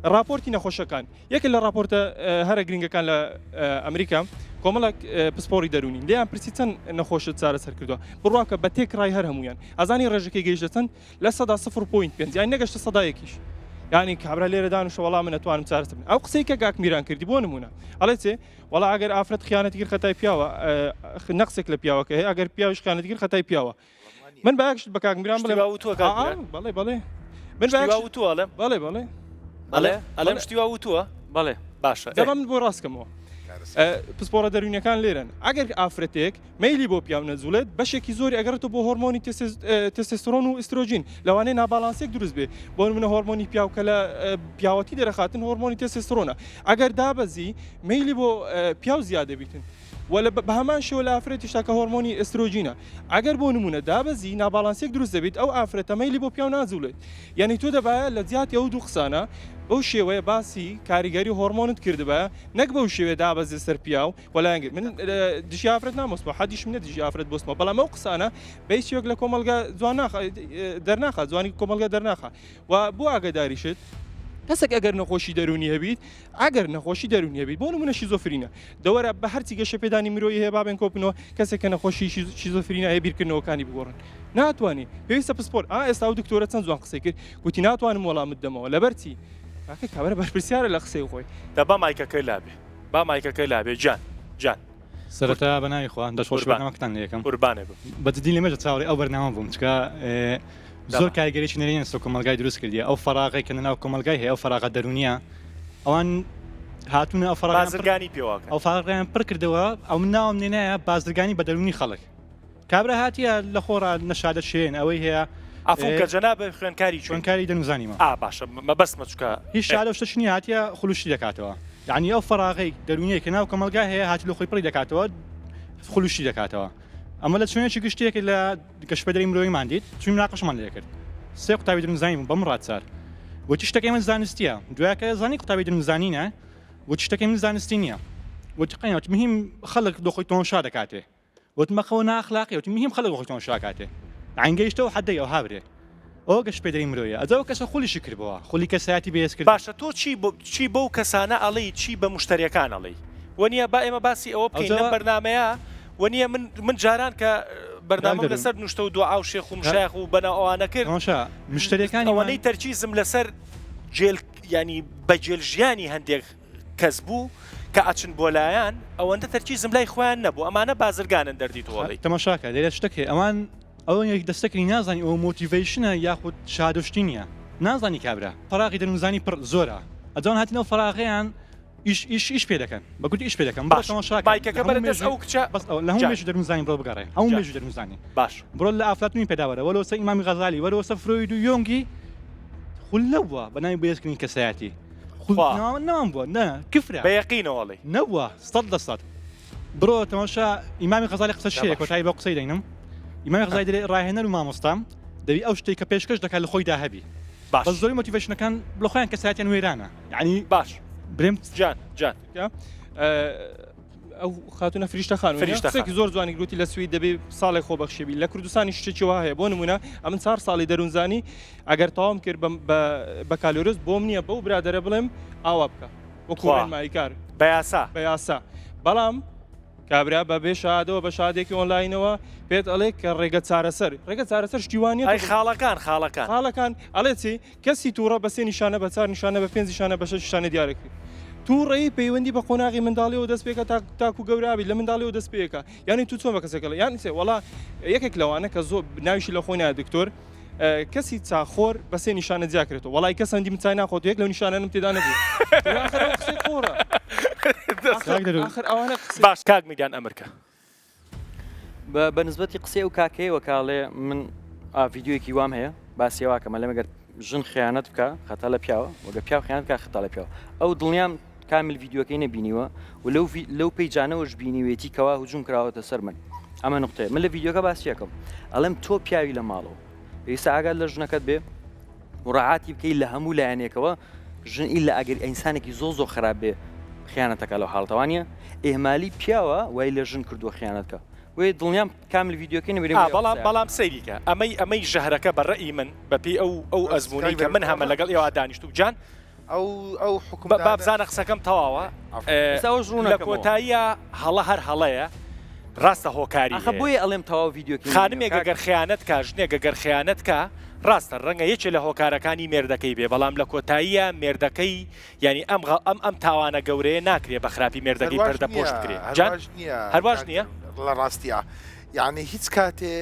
راپۆرتی نەخۆشەکان یەکە لە راپۆرتە هەرە گرنگەکان لە ئەمریکا کۆمەڵک پسپۆری دەرونین لیان پرسی چەند نەخۆشت چارەسەر کردووە بڕواکە بە تێک ڕای هەر هەمویان ئازانی ڕێژەکەی گەیشتە چەند لە 0.5 یان نەگەشتە سەدایەکیش ینی کابرا لێرەدان و شەوەڵام من ئەتوانم چارەسەر بن ئەو قسەی کە گاکمیران کردی بۆ نمونە ئەڵێ چێ وەڵا ئەگەر ئافرەت خیانەتیگر خەتای پیاوە نەقسێک لە پیاوەکە هەیە ئەگەر پیاویش خیانەتیگر خەتای پیاوە من باەکشت بە کاکمیران بڵێ بەڵێ بەڵێ من تووەڵێ بەڵێ بەڵێ ئەلەم شتیوا وتووە بەڵێ باشە دەبا من بۆ ڕاستکەمەوە پسپۆرە دەرونیەکان لێرن ئەگەر ئافرەتێک مەیلی بۆ پیاو نەجوولێت بەشێکی زۆری ئەگەرێتە بۆ هۆرمۆنی تستۆستێرۆن و ئیسترۆژین لەوانەیە نابالانسێک دروست بێ بۆ منە هۆرمۆنی پیاوکە لە پیاوەتی دەرەخاتن هۆرمۆنی تستۆستێرۆنە ئەگەر دابەزی مەیلی بۆ پیاو زیادە بیتن ولا بە هەمان شێوە لە ئافرەتیشتا کە هۆرمۆنی ئێسترۆژینە ئەگەر بۆ نمونە دابەزی نابالانسێک دروست دەبێت ئەو ئافرەتە مەیلی بۆ پیاو نازوولێت یعنی تۆ دەبایە لە جیاتی ئەو دوو قسانە بەو شێوەیە باسی کاریگەری هۆرمۆنت کردبە نەک بەو شێوێ دابەزی سەر پیاو وەلایەنگرت من دژی ئافرەت نامۆستمە حەدیش منە دژی ئافرەت بۆستمە بەڵام ئەو قسانە بەیسیۆک لە کۆمەلگا جوان دەرناخە جوانی کۆمەلگا دەرناخە و بۆ ئاگداریشت کەسێک ئەگەر نەخۆشی دەرونی هەبیت ئەگەر نەخۆشی دەرونی هەبیت بۆ نمونە شیزۆفرینە دەوەرە بە هەرچی گەشە پێدانی مرۆیی هەیە بابێن کۆبنەوە کەسێک کە نەخۆشی شیزۆفرینە هەیە بیرکردنەوەکانی بگۆڕن ناتوانانی پێویستە پسپۆر ئێستا و دکتۆرە چەند جوان قسەی کرد گوتی ناتوانم وەڵامت دەمەوە لەبەرچی کاکە کابرا بەرپرسیارە لە قسەی خۆی دا با مایکەکەی لابێ با مایکەکەی لابێ جان سەرەتا بەناوی خۆیان دەشۆشبەکەتان لەکەم قوربانێ بە بەجددی لێمەژە چاوەڕێ ئەو بەرنامە بووم چکە زۆر کارگەریی نەرێن سۆ کۆمەلگای دروست کردی ئەو فراغی کە ناو کۆمەلگای هەیە ئەو فراغە دەرونیە ئەوان هاتوونە ئەو بازرگانی پێواکە ئەو فراغیان پڕ کردەوە ئەو من ناوم نێنایە بازرگانی بە دەرونی خەڵک کابرا هاتیە لە خۆڕ نەشادە شوێن ئەوەی هەیە ئەفۆ کە جەنابە خوێنکاری خوێنکاری دەنوزانیمە باشە مەبەستمە چکە هیچ شادە شتە شنی هاتیە خولوشی دەکاتەوە یعنی ئەو فراغی دەرونیە کە ناو کۆمەلگا هەیە هاتی لە خۆی پڕی دەکاتەوە خولوشی دەکاتەوە ئەمە لە چێنێکی گشتێکی لە گەشتبەدەری مرۆیمان دیت چون مناقەشمان لێ کرد سێ قوتابی دەنوزانی بەم ڕادسار وەتی شتەکەی من زانستیە دوایکە زانی قوتابی دەنوزانینە وەتی شتەکەی من زانستی نییە وەتی قەیەوت مهم خەڵک دۆخۆی تۆنشا دەکاتێ وتمەخەوە ناخلاقی وتی مهم خەڵک دۆخۆی تۆنشا کاتێ عینگەیشتەوە حدەی ئەو هاورێ ئەو گەشتبەدەری مرۆیە ئەجاو کەسە خولیشی کردبەوە خولی کەسایەتی بەهێز کرد باشە تۆ چی بەو کەسانە ئەڵێی چی بە مشتریەکان ئەڵێی وەنیە با ئێمە باسی ئەوە بکەین لەم بەرنامەیە وەنیە من جاران کە بەرنامە لەسەر نوشتە و دوعا و شێخ و مشایخ و بەناو ئەوانە کرد مشتریەکانی ئەوانەی تەرکیزم لەسەر ینی بەجێل ژیانی هەندێک کەس بوو کە ئەچن بۆ لایەن ئەوەندە تەرکیزم لای خۆیان نەبوو ئەمانە بازرگانن دەردی تۆڵی تەماشاکە لێرە شتێکێ ئەوان ئەوە یەک دەستەکەی نازانی ئەوە مۆتیڤیشنە یاخود شادشتی نییە نازانی کابرا فراغی دەنوزانی پڕ زۆرە ئەجان هاتینەوە فراغیان ئیش پێ دەکەن بەگوتی ئیش پێ دەکەم باشەکە بەرەدەست ئەو کچە بەس لە هەموو مێژوو دەنوزانی بڕۆ بگەڕێ هەموو مێژوو دەنوزانی باش بڕۆ لە ئافلاتونی پێداوەرە وەرەوەسە ئیمامی غەزالی وەرەوەسە فرۆید و یۆنگی خولەوە بەناوی بەهێزکردنی کەسایەتی نام بووە نە کفرە بەیەقینەوەڵی نەبووە 100% بڕۆ تەماشا ئیمامی غەزالی قسە شەیە کۆتایی بە قسەی دەینم ئیمامی غەزالی دەرێ ڕاهێنەر و مامۆستام دەبی ئەو شتێک کە پێشکەش دەکات لە خۆی داهەبی باش بەس زۆری مۆتیڤیشنەکان بڵ خۆیان کەسایەتیان وێرانە یعنی باش برێم جان ئەو خاتونە فریشتە خانوێکی زۆر جوانی گروتی لە سوید دەبێ ساڵی خۆبەخشێبی لە کوردستانی شتێکی وا هەیە بۆ نمونە ئەمن 4 ساڵی دەروونزانی ئەگەر تاوام کرد بە کالۆرس بۆم نییە بەو برادەرە بڵێم ئاوا بکە وەکوان مایکار بەیاسا بەڵام کابرا بە بێ شادەوە بە شادێکی ئۆنلاینەوە پێت ئەڵێ کە ڕێگە چارەسەر شتیوانیە خاڵەکان ئەڵێ چی کەسی تووڕە بە سێ نیشانە بە 4 نیشانە بە 5 نیشانە بە 6 نیشانە دیارەکرد تووڕێی پەیوەندی بە قۆناغی منداڵیەوە دەست پێکە تاکو گەورابی لە منداڵیەوە دەست پێەکە یعنی تو چۆن بە کەسێکەڵە یان سێ وڵا یەکێک لەوانە کە زۆر ناویشی لە خۆی نایە دکتۆر کەسی چاخۆر بە سێ نیشانە جیاکرێتەوە وڵای کەس هەندی مچای ناخۆت یەک لەو نیشانەم تێدا نەبوو باش کاک میگان ئەمریکا بە نسبەتی قسەی و کاکەیەوە کاڵێ من ڤیددیوەکی وام هەیە باسیێواکەمە لە مەگەر ژن خیانەت بکە خەتا لە پیاوە وەگە پیا خیانەت بکە خەتا لە پیاوە ئەو دڵنیام کامل ڤیددیوەکەی نەبینیوە و لەو پەیجانەوەش بینیوێتی کەوا هجووم کراوەتە سەر من ئەمە نقطەیە من لە ڤیددیوەکە باسیەکەم ئەڵێم تۆ پیاوی لە ماڵەوە پێویستە ئاگات لە ژنەکەت بێ مڕاعاتی بکەی لە هەموو لایەنێکەوە ژن ئیلا ئەگەر ئینسانێکی زۆر خراپ بێ خیانەتەکە لەو حاڵتەوانە ئێمالی پیاوە وای لە ژن کردووە خیانەتکە وێ دڵنیام کامل ڤیددیوەکەی نەبێ بەڵام سەیریکە ئەمەی ژەهرەکە بەڕێی من بەپی ئەو ئەزمموی کە من هەمە لەگەڵ ئێوە دانیشت و جان ئەو حکوم بابزانە قسەکەم تەواوە لە کۆتاییە هەڵە هەر هەڵەیە ڕاستە هۆکاری بۆیە ئەڵێم تەواو ڤیددیوەکە خانمێک گەگەر خیانەت کا ژنێک گەگەر خیانەت کا ڕاستە ڕەنگە یەکێ لە هۆکارەکانی مێردەکەی بێ بەڵام لە کۆتاییە مێردەکەی ینی ئەم تاوانە گەورەیە ناکرێ بە خراپی مێردەکەی پەردە پۆشت کرێ هەرواش نییە لە ڕاستیە یعنی هیچ کاتێ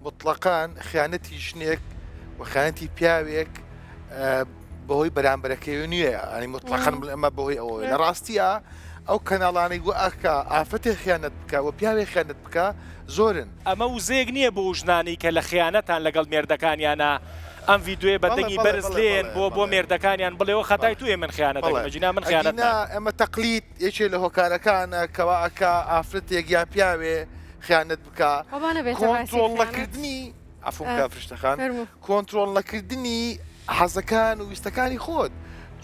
مطلقان خیانەتی ژنێک و خیانەتی پیاوێک بەهۆی بەرامبەرەکەی نییە ئەنی مطلقان ئەمە بەهۆی ئەوەی لە ڕاستیە ئەو کەناڵانەی گو ئاکە ئافرەتێ خیانەت بکە و پیاوێ خیانەت بکە زۆرن ئەمە وزێک نییە بۆ ژنانی کە لە خیانەتان لەگەڵ مێردەکانیانە ئەم ڤیددیوێ بەدەنگی بەرز لێن بۆ مێردەکانیان بڵێەوە خەتای توێ من خیانەتەکەمەجینا من خیانەت ئەمە تەقلید یەکێ لە هۆکارەکانە کەوا ئەکە ئافرەتێک یان پیاوێ خیانەت بکە کۆنتڕۆڵەکردنی ئەفۆکە فریشتەخان کۆنتڕۆڵ نەکردنی حەزەکان و ویستەکانی خۆت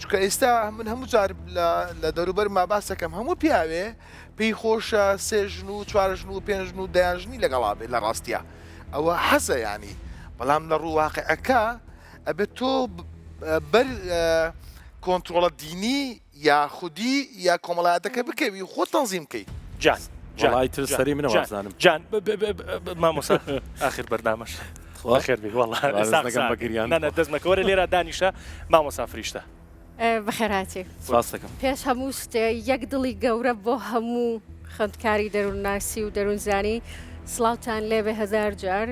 چکە ئێستا من هەموو جار لە دەوروبەر ما باسەکەم هەموو پیاوێ پێی خۆشە 3 ژن و 4 ژن و 5 ژن و 10 ژنی لەگەڵابێت لە ڕاستیە ئەوە حەزە ینی بەڵام لە ڕوواقعەکە ئەبێت تۆ بەر کۆنتڕۆڵە دینی یا خودی یا کۆمەڵایەتەکە بکەوی خۆ تەنزیم بکەی جان وڵای تر سەری منەوە بزانم جان مامۆستا ئاخر بەرنامەش خێر بێ وەڵڵا بەگریان دەستمەکەوەرە لێرە دانیشە مامۆستا فریشتە بەخێراتی سپاس دەکەم. پێش هەموو شتێ یەک دڵی گەورە بۆ هەموو خوێندکاری دەروونناسی و دەروونزانی سڵاوتان لێبێ هەزار جار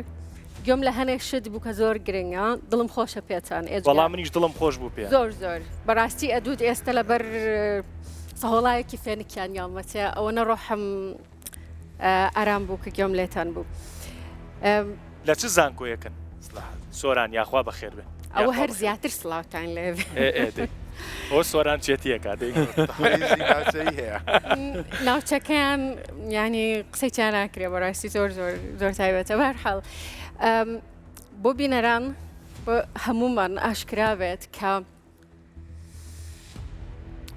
گوێم لە هەنێک شت بوو کە زۆر گرنگە دڵم خۆشە پێتان وەڵام منیش دڵم خۆش بوو پێ زۆر زۆر بەڕاستی ئەدوت ئێستا لەبەر سەهۆڵایەکی فێنکیان یاڵمەتێ ئەوە نەڕۆحم ئارام بوو کە گوێم لێتان بوو لە چ زانکۆیەکەن سۆران یاخوا بەخێر بێ ئەوە هەر زیاتر سڵاوتان لێبێ ئەو سۆران چێتیەکە هەیە ناوچەکەیان ینی قسەیان ناکرێ بەڕاستی زۆر زۆر زۆر تایبەتە بەرحاڵ بۆ بینەران بە هەمومان ئاشکرابێت کە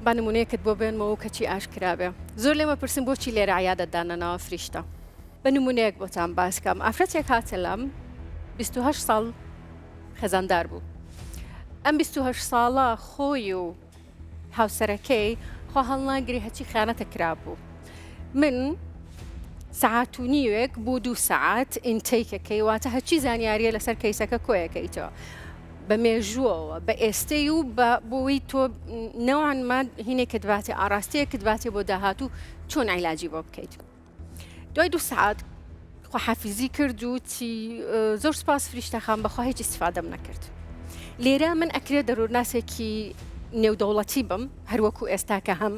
با نمونەیەکت بۆ بێنمەوە کەچی ئاشکرابێ زۆر لێمە پرسم بۆچی لێرە عیادەتدانەنەوە فریشتە بە نمونەیەک بۆتان باسکەم ئافرەتێک هاتە لەم 28 ساڵ خەزاندار بوو ئەم 28 ساڵە خۆی و هاوسەرەکەی خۆ هەڵناگری هەچی خیانەتە کرابوو من ساعات و نیوێک بۆ 2 ساعات ئینتەیکەکەی واتە هەچی زانیاریە لەسەر کەیسەکە کۆیەکەیتەوە بە مێژووەوە بە ئێستەی و بۆی تۆ نەوانمان هینێکت باتێ ئاراستەیەکت باتێ بۆ داهاتوو چۆن عیلاجی بۆ بکەیت دوای 2 ساعات خۆحافیزی کرد و چی زۆر سپاس فریشتەخان بەخوا هیچ استفادەم نەکرد لێرە من ئەکرێ دەرووناسێکی نێودەوڵەتی بم هەروەکو ئێستاکە هەم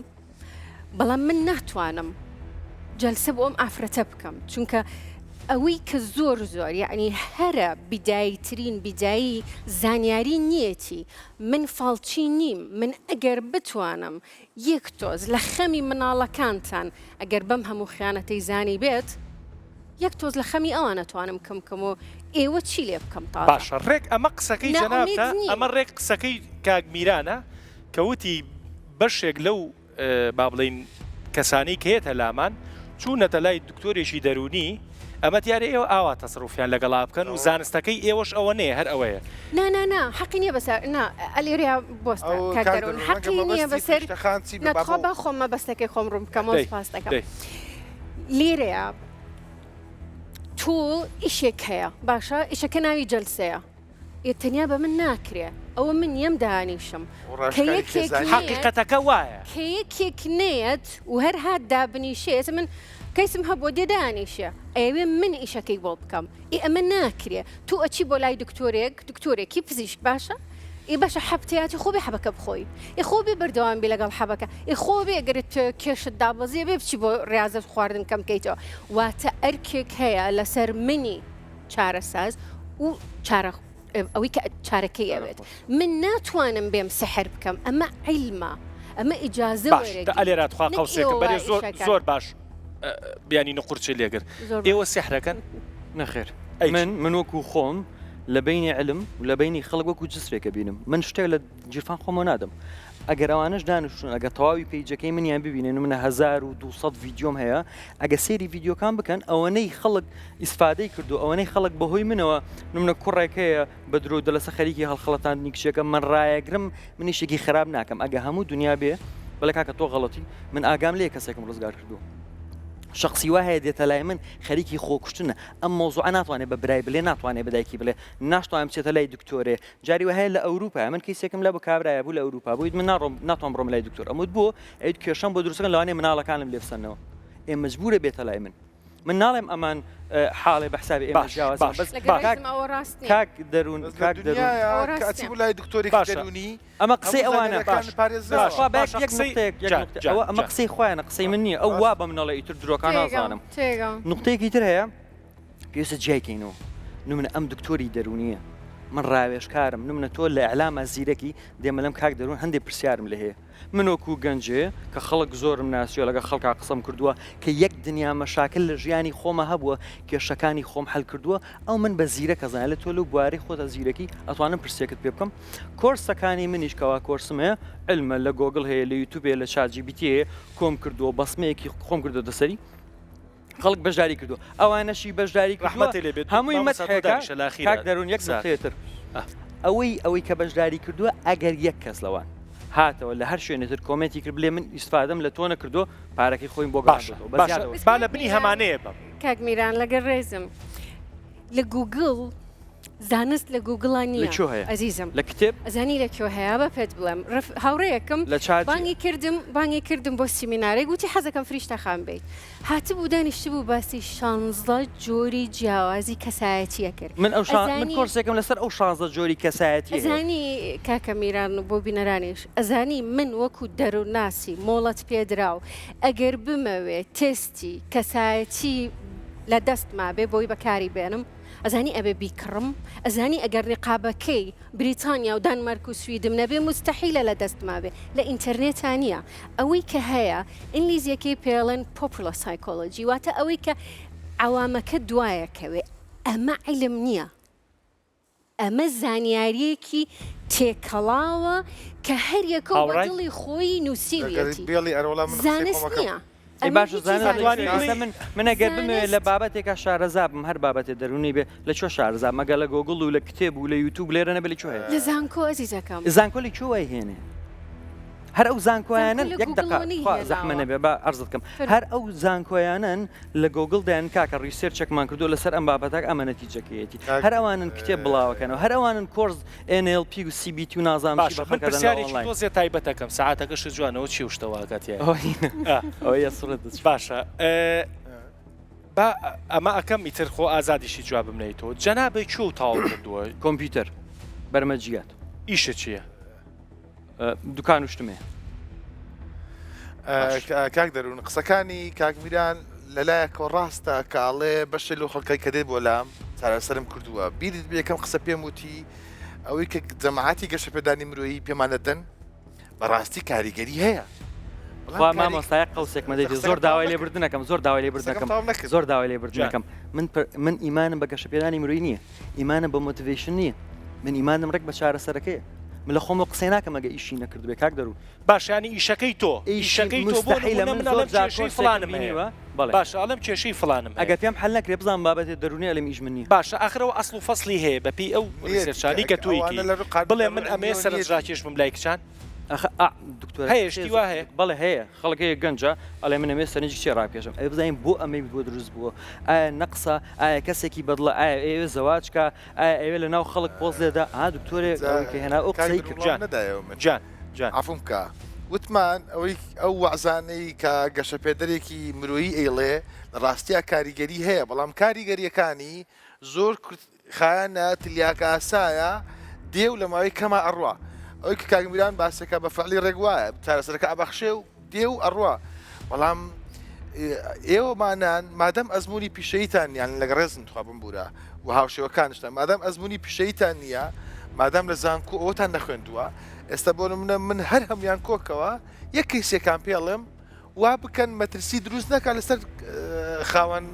بەڵام من ناتوانم جەلسە بۆ ئەم ئافرەتە بکەم چونکە ئەوەی کە زۆر زۆر یعنی هەرە بیداییترین بیدایی زانیاری نیەتی من فاڵچی نیم من ئەگەر بتوانم یەک تۆز لە خەمی مناڵەکانتان ئەگەر بەم هەموو خیانەتەی زانی بێت یەک تۆز لە خەمی ئەوان نەتوانم کەمکەمەوە ئێوە چی لێ بکەم تا باشە ڕێک ئەمە قسەکەی جەنابتە ئەمە ڕێک قسەکەی کاگمیرانە کەوتی بەشێک لەو با بڵین کەسانی کە هێتە لامان چوونەتە لای دکتۆرێکی دەرونی ئەمە دیارە ئێوە ئاوا تەسڕوفیان لەگەڵا بکەن و زانستەکەی ئێوەش ئەوە نەیە هەر ئەوەیە نا حەقی نییە بەسەر ئەلێریا بۆستە کاکدەرون حەقی نییە بەسەر نەخوا بە خۆمە بەستەکەی خۆم ڕوم بکەمەوە سپاس دەکەم لێرەیە تۆ ئیشێک هەیە باشە ئیشەکە ناوی جەلسەیە تەنیا بە من ناکرێ ئەوە من یەم دانیشم حقیقەتەکە وایە کە یەکێک نێت و هەر هات دابنیشێت من کەیسم هەبوو دێدانیشە ئەوێ من ئیشەکەی بۆ بکەم ئەمە ناکرێ تو ئەچی بۆ لای دکتۆرێکی پزیشک باشە باشە حەبتیاتی خۆبێ حەبەکە بخۆی خۆبێ بەردەوام بێ لەگەڵ حەبەکە خۆبێ ئەگەرت کێشت دابەزیە بێ بچی بۆ ڕاضە خواردن کەم بکەیتەوە واتە ئەرکێک هەیە لەسەر منی چارەساز و ئەوەی کە چارەکەی ئەوێت من ناتوانم بێم سەحر بکەم ئەمە عیلمە ئەمە ئیجازە ئەلێرات خوا قەوسێکە بەرێ زۆر باش بیانی نقورچی لێگر ئێوە سحرەکەن نەخێر من وەکو خۆم لە بینی علم و لە بینی خەڵک وەکو جسرێکە بینم من شتێک لە جیرفان خۆمە نادەم ئەگەر ئەوانش دانیشتون ئەگە تەواوی پیجەکەی منیان ببینێن منە 1200 ڤیددیۆم هەیە ئەگە سێری ڤیددیۆکان بکەن ئەوەنەی خەڵک ئیسفادەی کردو ئەوەنەی خەڵک بەهۆی منەوە نمونە کوڕێکەیە بە درۆ دەلەسە خەریکی هەڵخەڵەتان نیکشێکە من ڕایەگرم منیشێکی خراپ ناکەم ئەگە هەموو دنیا بێ بەڵێ کاکە تۆ غەڵەتی من ئاگام لێ کەسێکم ڕزگار کردو شخصی وا هەیە دێتە لای من خەریکی خۆکوشتنە ئەم مۆزوع ناتوانێت بە برای بڵێ ناتوانێت بەدایکی بڵێ ناشتوانم بچێتە لای دکتۆرێ جاری وە هەیە لە ئەوروپا من کەیسێکم لە بە کابرایە بوو لە ئەوروپا بوویت من ناتوان بڕۆم لای دکتۆر ئەموت بۆ ئەیت کێشەم بۆ دروستەکەن لەوانەیە مناڵەکانم لێ بسەنەوە ئێمە مەجبورە بێتە لای من ناڵێم ئەمان حاڵێ بە حسابی ئێمە جیاواز کاک دەروون لای دکتۆری دەرونی ئەمە قسەی ئەوانە ئەمە قسەی خۆیانە قسەی من نییە ئەو وا بە منەڵە ئیتر درۆکان نازانم نقطەیەکی تر هەیە پێویستە جیایکەینەوە نمونە ئەم دکتۆری دەرونیە من ڕاوێژکارم نمونە تۆ لە ئەعلامە زیرەکی دێمە لەم کاک دەروون هەندێک پرسیارم لە هەیە منۆکو گەنجێ کە خەڵک زۆرم ناسیۆ لەگە خەڵکا قسەم کردووە کە یەک دنیا مەشاکل لە ژیانی خۆمە هەبووە کێشەکانی خۆم هەل کردووە ئەو من بە زیرەکە زانە لە تۆ لەو بواری خۆتە زیرەکی ئەتوانم پرسێکت پێ بکەم کۆرسەکانی منیشکەوە کۆرسم هەیە علمە لە گۆگڵ هەیە لە یوتیوبێ لە ChatGPT کۆم کردووە بەسمەیەکی خۆم کردو دەسەری خەڵک بەشداری کردو ئەوانەشی بەشداری هەمووی مەسحێکە کاک دەروون یەک نقطەیەتر ئەوەی کە بەشداری کردووە ئەگەر یەک کەس لەوان هاتەوە لە هەر شوێنێتر کۆمنتی کرد بڵێ من ئیسفادەم لە تۆ نەکردو پارەکەی خۆیم بۆ با لە بنی هەمانەیە بم کاک میران لەگەر ڕێزم لە گوگڵ زانست لە گوگڵان نییە لەکوێ هەیە؟ ئەزیزم لە کتێب ئەزانی لەکوێ هەیە بە پێت بڵێم هاوڕەیەکم لە چاتی بانگی کردم بۆ سیمینارێک گوتی حەزەکەم فریشتەخان بێت هاتبوو دانیشتی بوو باسی 16 جۆری جیاوازی کەسایەتیە کرد من کۆرسێکم لەسەر ئەو 16 جۆری کەسایەتی ئەزانی کاکە میران بۆ بینەرانیش ئەزانی من وەکو دەرووناسی مۆڵەت پێدراو ئەگەر بمەوێت تستی کەسایەتی لە دەستما بێ بۆی بەکاری بێنم ئەزانی ئەبێ بیکڕم ئەزانی ئەگەر ڕێقابەکەی بریتانیا و دانمارک و سویدم نەبێ مستەحیلە لە دەستما بێ لە ئینتەرنێتانە ئەوەی کە هەیە ئینگلیزیەکەی پێڵێن پۆپولە سایکۆلۆجی واتە ئەوەی کە عوامەکە دوایەکەوێ ئەمە عیلم نییە ئەمە زانیاریەکی تێکەڵاوە کە هەر یەکە بە دڵی خۆی نووسیویەتی زانست نییە باش من ئەگەر بمەوێت لە بابەتێکە شارەزا بم هەر بابەتێ دەرونی بێ لە چۆ شارزا مەگە لە گۆگڵ و لە کتێب و لە یوتوب لێرە نەبێت لە چۆ هەیە لە زانکۆ ئەزیزەکەم زانکۆ لە چۆ هێنێ هەر ئەو زانکۆیانن یەک دقیقە زەحمە نەبێ با عەرزت بکەم هەر ئەو زانکۆیانن لە گۆگڵ دایان کاکە ڕیسێرچێکمان کردو لەسەر ئەم بابەتەک ئەمە نەتیجەکەیەتی هەر ئەوانن کتێب بڵاوەکەنەوە هەر ئەوانن کۆرس NLP و CBT و نازانم من پرسیارێکی تۆزێ تایبەتەکەم ساعتەکەش جوانەوە چی شتەوەکەتیە باشە ئەمە ئەەکەم ئیتر خۆ ئازادیشی جواب بمنیتەوە جەنابێ چۆ و تاوا کردووە کۆمپیوتەر بەرمەجیات ئیشە چییە؟ دوکان وشتمێ کاک دەروون قسەکانی کاکمیران لەلایەکەوە ڕاستە کاڵێ بەشە لەو خەڵکەی کە دێت بۆ لام چارەسەرم کردووە بیرت بێکەم قسە پێم وتی ئەوەی کە جەماعەتی گەشە پێدانی مرۆیی پێمانەدەن بەڕاستی کاریگەری هەیە مامۆستای قەوسێک مەدەیت زۆر داوای لێبردنەکەم زۆر داوای لێبردنەکەم زۆر داوای لێبردنەکەم من ئیمانم بە گەشە پێدانی مرۆیی نییە ئیمانم بە مۆتیڤیشن نییە من ئیمانم ڕێک بە چارەسەرەکەیە من لە خۆمە قسەی ناکەم ئەگە ئیشی نەکرد بێ کاک دەروون باشانی ئیشەکەی تۆ ئیشەکەی تۆ بۆ فلانم باش ئەڵم کێشەی فلانم ئەگە پێم حل نەکرێ بزان بابەتێ دەرونی ئەلم ئیش منی باشە ئاخرەوە ئەسڵ و فەسلی هەیە بەپی ئەو ریسێرچانی کە تویکی بڵێ من ئەمێ سەرنجڕاکێشمم لای کچان دکتۆر هەیەشتی وا هەیە بەڵێ هەیە خەڵکەیە گەنجە ئەڵێ من ئەمێ سەرنجی چێ ڕاکێشم ئەی بزانین بۆ ئەمەی بۆ دروست بووە ئایا نەقسە ئایا کەسێکی بەدڵە ئایا ئێوێ زەواجکە ئایا ئەوێ لە ناو خەڵک پۆز لێدا دکتۆرێ کە هێنا ئەو قسەی کردجان جان عفوم کە وتمان ئەوەی ئەو وەعزانەی کە گەشە پێدەرێکی مرۆیی ئەیڵێ ڕاستیا کاریگەری هەیە بەڵام کاریگەریەکانی زۆر خایانە تلیاکە ئاسایە دێو لە ماوەی کەما ئەڕوا ئەوەی کە کاگمیران باسەکە بە فعلی ڕێگوایە چارەسەرەکە ئەبەخشێ و دێو ئەڕوا بەڵام ئێوەمانان مادەم ئەزمموی پیشەیتان یان لەگە ڕێزن خوا بمبورە و هاوشێوەکانشتە مادەم ئەزمموی پیشەیتان نییە مادەم لە زانکو ئەوتان نەخوێندووە ئێستا بۆ منە من هەر هەمویان کۆکەوە یەک کەیسێکان پێڵێم وا بکەن مەترسی دروست نەکە لەسەر خاوەن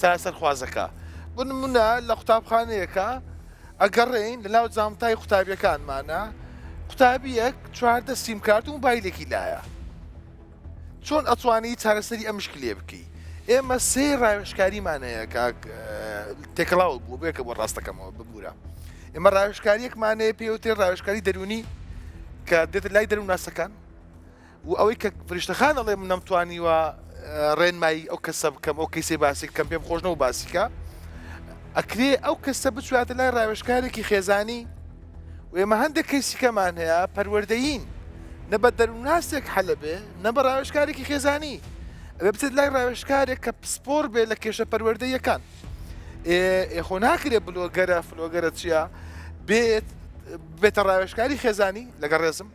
چارەسەر خوازەکە بۆ نمونە لە قوتابخانەیەەکە ئەگەڕێین لەناو جامتای قوتابیەکانمانە قوتابیەک چواردە سیمکارت و موبایلێکی لایە چۆن ئەتوانی چارەسەری ئەم مشکلێ بکەی ئێمە سێ ڕاوێژکاریمان هەیە تێکەڵاو بوو بێکە بۆ ڕاستەکەمەوە ببوورە ئێمە ڕاوێژکاریەکمانەیە پێوتێ ڕاوێژکاری دەرونی کە دێتە لای دەرووناسەکان و ئەوەی کە فریشتەخان ئەڵێ من نەمتوانیوە ڕێنمایی ئەو کەسە بکەم ئەو کەیسێ باسی کەم پێم خۆشنەوە باسیکە ئەکرێ ئەو کەسە بچواتە لای ڕاوێژکارێکی خێزانی و ئێمە هەندێک کەیسیکەمان هەیە پەروەردەیین نە بە دەرووناسێک حەلە بێ نە بە ڕاوێژکارێکی خێزانی ئەوێ بچێت لای ڕاوێژکارێک کە پسپۆر بێ لە کێشە پەروەردەیەکان خۆ ناکرێ بلۆگەرە فلۆگەرە چییە بێتە ڕاوێژکاری خێزانی لەگە ڕێزم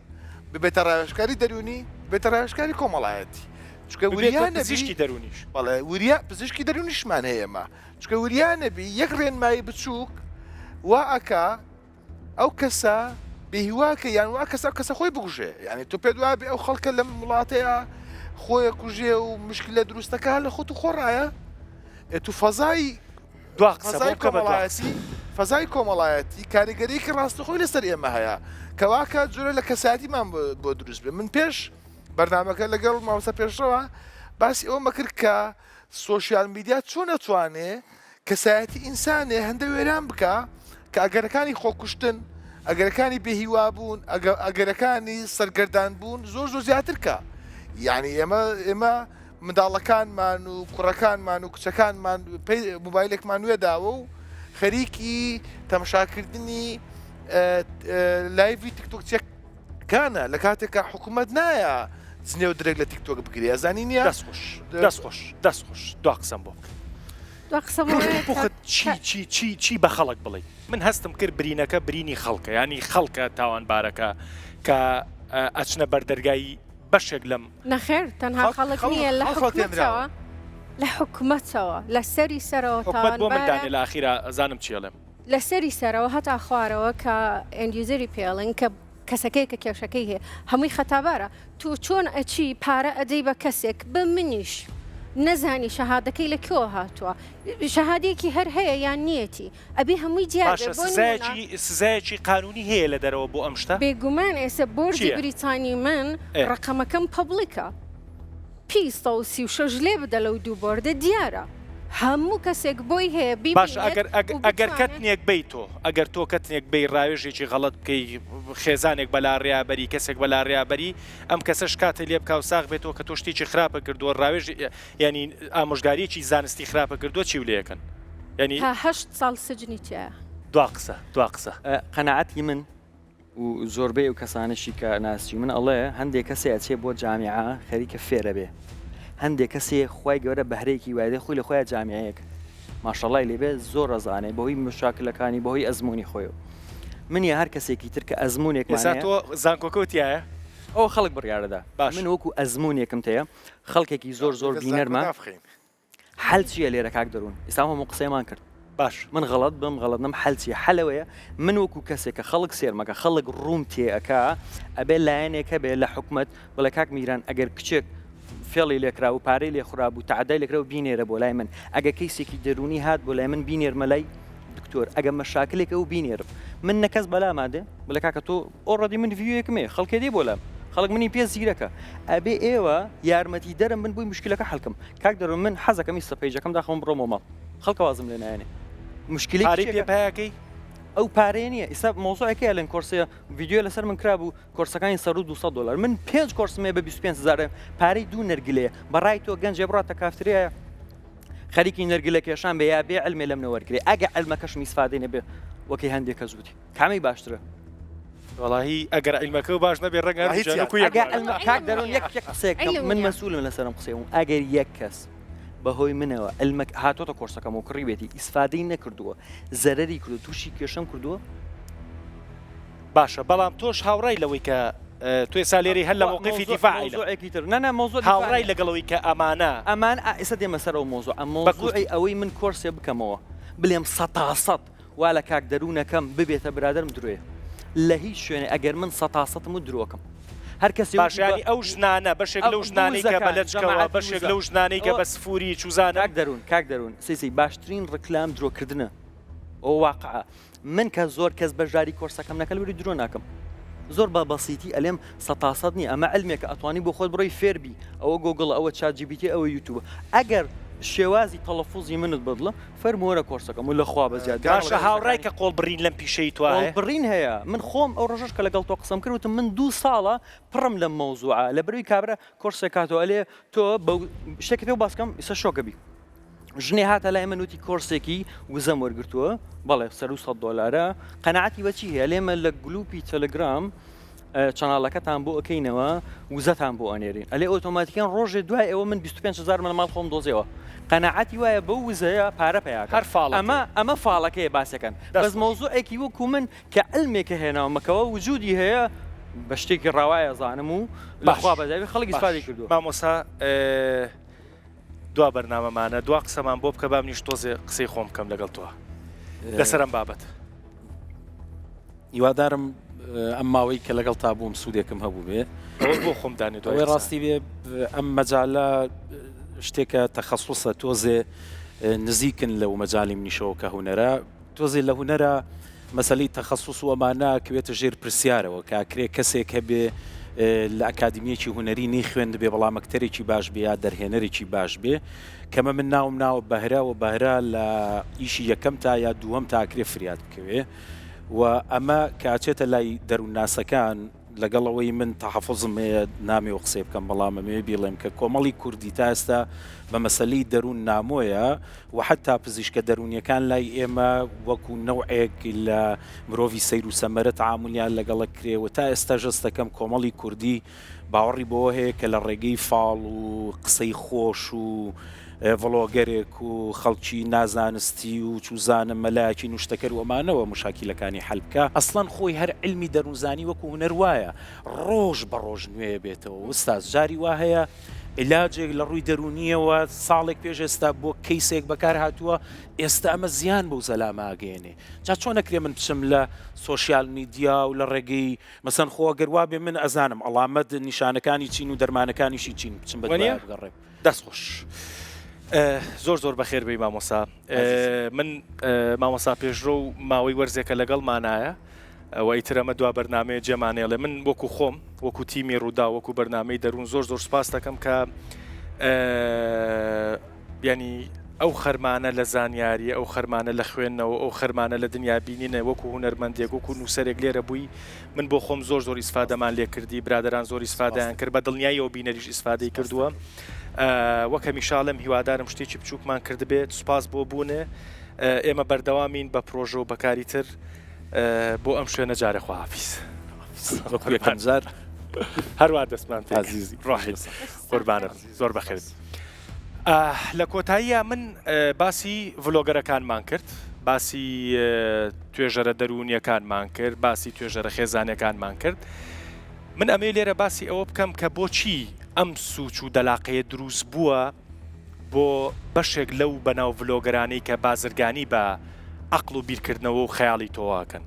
ببێتە ڕاوێژکاری دەرونی بێتە ڕاوێژکاری کۆمەڵایەتی چکە پزیشکی دەرونیش بەڵێ وریا پزیشکی دەرونیشمان هەیەمە چکە وریانەبی یەک ڕێنمایی بچووک وا ئەکا ئەو کەسە بێهیواکە یان وا کەسە خۆی بگوژێ یعنی تۆ پێ دوابێ ئەو خەڵکە لەم وڵاتەیە خۆیە کوژێ و مشکلە دروستەکە لە خۆت و خۆڕایە تو فەزای فەزای کۆمەڵایەتی کاریگەریەکی ڕاستەخۆی لەسەر ئێمە هەیە کەواکە جۆرە لە کەساتیمان بۆ دروست بێ من پێش بەرنامەکە لەگەڵ ماوەسە پێشەوە باسی ئەومە کرد کە سۆشیال میدیا چۆن نەتوانێ کەسایەتی ئینسانێ هەندە وێران بکە کە ئەگەرەکانی خۆکوشتن ئەگەرەکانی بێهیوا بوون ئەگەرەکانی سەرگەردان بوون زۆر زیاترکە یعنی ئێمە منداڵەکانمان و کوڕەکانمان و کچەکانمان موبایلێکمان وێداوە و خەریکی تەماشاکردنی لایڤی تیکتۆکچەکانە لە کاتێکە حکوومەت نایە جنێ و درێک لە تیکتۆک بگرێ زانی نییە دەستخۆش دوا قسەم بۆ بخت چی بە خەڵک بڵێ من هەستم کرد برینەکە برینی خەڵکە ینی خەڵکە تاوانبارەکە کە ئەچنە بەردەرگایی بەشێک لەم نەخێر تەنها خەڵک نییە لە حکوومەتەوە لە حکوومەتەوە لە سەری سەرەوە حکوومەت بۆ مندانێ لە ئاخیرا زانم چێڵێم لە سەری سەرەوە هەتا خوارەوە کە ئەندیوزەری پێڵن کە کەسەکەی کە کێشەکەی هەیە هەمووی خەتابارە تو چۆن ئەچی پارە ئەدەی بە کەسێک بە منیش نەزانی شەهادەکەی لە کێوە هاتووە شەهادەیەکی هەر هەیە یان نیەتی ئەبێ هەمووی دیار سزایەکی قانونی هەیە لە دەرەوە بۆ ئەم شتە بێگومان ئێستا بۆرجی بریتانی من ڕقەمەکەم پەبلیکە پیستە و 36 لێ بدە لەو دوو بۆردە دیارە هەموو کەسێک بۆی هەیە باش ئەگەر کەتنێک بی تۆ ئەگەر تۆ کەتنێک بی ڕاوێژێکی غەڵت بکەی خێزانێک بەلا ڕێابەری کەسێک بەلا ڕێابەری ئەم کەسەش کاتە لێ بکاو ساغ بێتەوە کە تۆ شتێکی خراپە کردووە ڕاوێژ ینی ئامۆژگاریەکی زانستی خراپە کردووە چی لەکەن ینی 8 ساڵ سجنی تایە دوا قسە قەنەعەتی من و زۆربەی و کەسانشی کە ناسی من ئەڵێ هەندێک کەسێ ئەچێ بۆ جامیعە خەریکە فێرە بێ هەندێک کەسێ خی گەورە بەهرەیەکی وایدە خۆی لە خۆیان جامیەیەک ماشەڵای لێبێ زۆر ڕزانێ بەهۆی مشاکلەکانی بەهۆی ئەزمموی خۆیەوە منیە هەر کەسێکی تر کە ئەزمموونێک تۆ زانکۆکەوتیایە ئەو خەڵک بڕیاردەدا من وەکو ئەزمموونێکم تەیە خەڵکێکی زۆر بینەرمە حەل چییە لێرە کاک دەروون ئێستا هەموو قسەیمان کرد باش من غەڵەت بم غەڵەت نم حەلچیە حەلەوەیە من وەکو کەسێکە خەڵک سێرمەکە خەڵک ڕووم تێئەکە ئەبێ لایەنێکە بێ لە حکومت بڵێ کاک میران ئەگەر کچێک فێڵی لێکرا و پارەی لێ خراب و تعدای لێکرا و بینێرە بۆ لای من ئەگە کەیسێکی دەرونی هات بۆ لای من بینێرمە لای دکتۆر ئەگە مەشاکلێکە و بینێرم من نەکەس بەلامادێ بڵێ کاکە تۆ ئۆڕەدی من ڤیوەیەکمێ خەڵکێ دێ بۆ لام خەڵک منی پێ زیرەکە ئەبێ ئێوە یارمەتی دەرم من بووی مشکلەکە حەڵکم کاک دەڕۆم من حەزەکەمی سەپەیجەکەم داخەم بڕۆمە ماڵ خەڵکە وازم لێ نایێنێ مشکلی پێپایەکەی ئەو پارەیە نییە ئێستا مۆزۆعەکەیە لەن کۆرسەیە ڤیددیو لەسەر من کرابوو کۆرسەکانی سەر و $200 من 5 کۆرسمێ بە 25,000 پارەی دوو نەرگلەیە بەڕای تۆ گەنجێ بڕاتە کافتریایە خەریکی نەرگلە کێشان بە یا بێ علمێ لەم نەوەرگێ ئەگە علمەکەش میسفادەی نەبێ وەکی هەندێک کە زووتی کامی باشترە وڵی ئەگەر علمەکە و باش نەبێ ڕەنگە کاک دەڕۆن یەک قسێک من مەسوولم لەسەرم قسەم ئەگەر یەک کەس بەهۆی منەوە علمەک هاتۆتە کۆرسەکەم و کڕی بێتی ئیسفادەی نەکردووە زەرەری کردو تووشی کێشەم کردووە باشە بەڵام تۆش هاوڕای لەوەی کە توێ سالێری هەر لە مووقفی دیفاعی تر نەنا مۆزۆ هاوڕای لەگەڵەوەی کە ئەمان ئێستا دێمە سەر ئەو مۆزۆ ئەم مۆزۆی ئەوەی من کۆرسێ بکەمەوە بڵێم 100% وا لە کاک دەروونەکەم ببێتە برادرم درێ لە هیچ شوێنێ ئەگەر من 100% و درۆکەم هەر کەسی باشانی ئەو ژنانە بەشێک لەو ژنانەی کە بەلەچکەوە بەشێک لەو ژنانەی کە بە سفوری چوزانە کاک دەروون سیسی باشترین ڕکلام درۆکردنە ئەو واقعە من کە زۆر کەس بەژاری کۆرسەکەم نەکەل وری درۆ ناکەم زۆر بە بەسیتی ئەلێم 100% نیە ئەمە علمێکە ئەتوانی بۆ خۆت بڕۆی فێربی ئەوە گۆگڵ ئەوە چاتجیبیتی ئەوە یوتیوب ئەگەر شێوازی تەڵەفوزی منت بدڵە فەرمۆرە کۆرسەکەم و لەخوا بەزیاد باشە هاوڕای کە قۆڵ بڕین لەم پیشەی توایە بڕین هەیە من خۆم ئەو ڕۆژەش کە لەگەڵ تۆ قسەم کردوتم من 2 ساڵە پڕم لەم مەوزوعە لە بەروی کابرا کۆرسێک کاتەوە لێ تۆ شتێکی پێ باسکەم ئیستا شۆکەبی ژنێ هاتە لای من وتی کۆرسێکی وزەم وەرگرتووە بەڵێ سەر $100 قەنەعەتی بەچی هەیە لێمە لە گلوپی تەلەگرام چەناڵەکەتان بۆ ئەەکەینەوە وزەتان بۆ ئەنێرین ئەلێ ئۆتۆماتیکیان ڕۆژێ دوای ئەوە من 25,000 من ماڵ خۆم دۆزیەوە قەنەعەتی وایە بە وزەیە پارە پیاکە هەر فاڵ ئەمە فاڵەکەیە باسەکەن بەس مۆزوعێکی وەکو من کە علمێکە هێناومەکەوە وجودی هەیە بە شتێکی ڕاوایە زانم و لەخوا بەداوی خەڵکی سپادی کردووە مامۆسا دوا بەرنامەمانە دوا قسەمان بۆ بکە بام نیش تۆزێ قسەی خۆم بکەم لەگەڵ تۆ لەسەرم بابەت هیوادارم ئەم ماوەی کە لەگەڵ تا بووم سوودێکم هەبوو بێ بۆ خۆم دانی دوای ڕاستی بێ ئەم مەجالە شتێکە تەخەسوسە تۆزێ نزیکن لەو مەجای منیشەوە کە هوەرە تۆزێ لە هوەرە مەسەلەی تەخەسوس و ئەمانە کەوێتە ژێر پرسیارەوە کاکرێ کەسێک هەبێ لە ئەکادمیەکی هوەری نەی خوێند بێ بەڵام ئەکتەرێکی باش بێ یا دەرهێنەرێکی باش بێ کەمە من ناوم ناوە بەهرا و بەهرا لە ئیشی یەکەم تا یا دووەم تاکرێ فریاد بکەوێ و ئەمە کاچێتە لای دەروونناسەکان لەگەڵەوەی من تەحەفوزم هەیە نامی و قسەی بکەم بەڵام ئەمێ بیڵێم کە کۆمەڵی کوردی تا ئێستا بە مەسەلەی دەروون نامۆیە و حتا پزیشکە دەرونیەکان لای ئێمە وەکو نەوعێک لە مرۆڤی سەیر و سەمەرە تعاملیان لەگەڵە کرێوە تا ئێستا ژەستەکەم کۆمەڵی کوردی باوەڕی بۆ هەیە کە لە ڕێگەی فاڵ و قسەی خۆش و ڤڵۆگەرێک و خەڵکی نازانستی و چوزانم مەلایەکی نوشتەکەر و ئەمانەوە مشاکیلەکانی حەلبکە ئەسڵەن خۆی هەر علمی دەروونزانی وەکو هونەر وایە ڕۆژ بە ڕۆژ نوێ بێتەوە وستاز جاری وا هەیە علاجێک لە ڕووی دەرونیەوە ساڵێک پێش ئێستا بۆ کەیسێک بەکار هاتووە ئێستا ئەمە زیان بەو زەلاماگەێنێ جا چۆن نەکرێ من بچم لە سۆشیال میدیا و لە ڕێگەی مەسەن خۆگەروا بێ من ئەزانم ئەڵامەت نیشانەکانی چین و دەرمانەکانیشی چین بچم بەگەڕێ دەست خۆش. زۆر زۆر بەخێر بی مامۆسا من مامۆسا پێشڕۆ و ماوەی وەرزێکە لەگەڵ مانایە ئەوە ئیتر ئەمە دوا بەرنمەیە جێمانێڵێ من وەکو خۆم وەکو تیمی ڕوودا وەکو بەرنمەی دەروون زۆر زۆر سپاس دەکەم کە ینی ئەو خەرمانە لە زانیاری ئەو خەرمانە لە خوێندنەوە ئەو خەرمانە لە دنیا بینینە وەکو هونەرمەندێک وەکو نووسەرێک لێرە بووی من بۆ خۆم زۆر زۆر ئیسفادەمان لێ کردی برادران زۆر ئیسفادەیان کرد بە دڵنیاییەوە بینەریش ئیسفادەی کردووە وەکە میشاڵم هیوادارم شتێکی بچووکمان کردبێت سوپاس بۆ بوونێ ئێمە بەردەوامین بە پرۆژە و بەکاری تر بۆ ئەم شوێنە جارە خواحافیز پەنجار هەروە دەستمان عزیزی ڕاحل قوربانە زۆر بەخێر لە کۆتاییە من باسی ڤلۆگەرەکانمان کرد باسی توێژەرە دەرونیەکانمان کرد باسی توێژەرە خێزانەکانمان کرد من ئەمێ لێرە باسی ئەوە بکەم کە بۆچی ئەم سوچ و دەلاقەیە دروست بووە بۆ بەشێک لەو بەناو ڤلۆگەرانەی کە بازرگانی بە عەقڵ و بیرکردنەوە و خەیاڵی تۆواکەن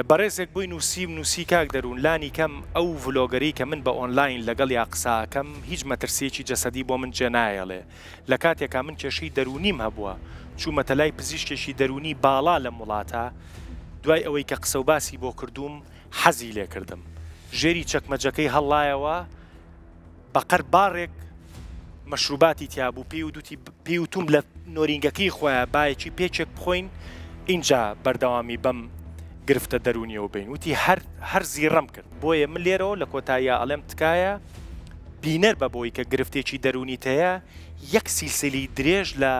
بەڕێزێک بووی نووسی کاک دەروون لانی کەم ئەو ڤلۆگەری کە من بە ئۆنلاین لەگەڵ یا قساکەم هیچ مەترسیەکی جەسەدی بۆ من جێنایەڵێ لە کاتێکا من کێشەی دەرونیم هەبووە چوومەتە لای پزیشکێکی دەرونی باڵا لە وڵاتە دوای ئەوەی کە قسە و باسی بۆ کردوم حەزی لێ کردم ژێری چەکمەجەکەی هەڵایەوە بەقەر باڕێک مەشروباتی تیابوو پێی وتوم لە نۆرینگەکەی خۆیان باەکی پێچێک بخۆین اینجا بەردەوامی بەم گرفتە دەرونیەوە بین وتی هەر زیڕەم کرد بۆیە من لێرەوە لە کۆتاییە ئەڵێم تکایە بینەر بە بۆی کە گرفتێکی دەرونیت هەیە یەک سیلسلی درێژ لە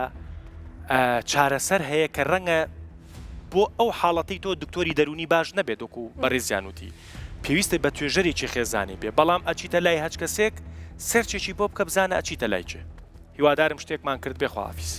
چارەسەر هەیە کە ڕەنگە بۆ ئەو حاڵەتی تۆ دکتۆری دەرونی باش نەبێت وەکو بەڕێزیانوتی پێویستە بە توێژەرێکی خێزانی بێ بەڵام ئەچیتە لای هەچ کەسێک سەرچێکی بۆ بکە بزانە ئەچیتە لای چێ هیوادارم شتێکمان کرد بێ خواحافیز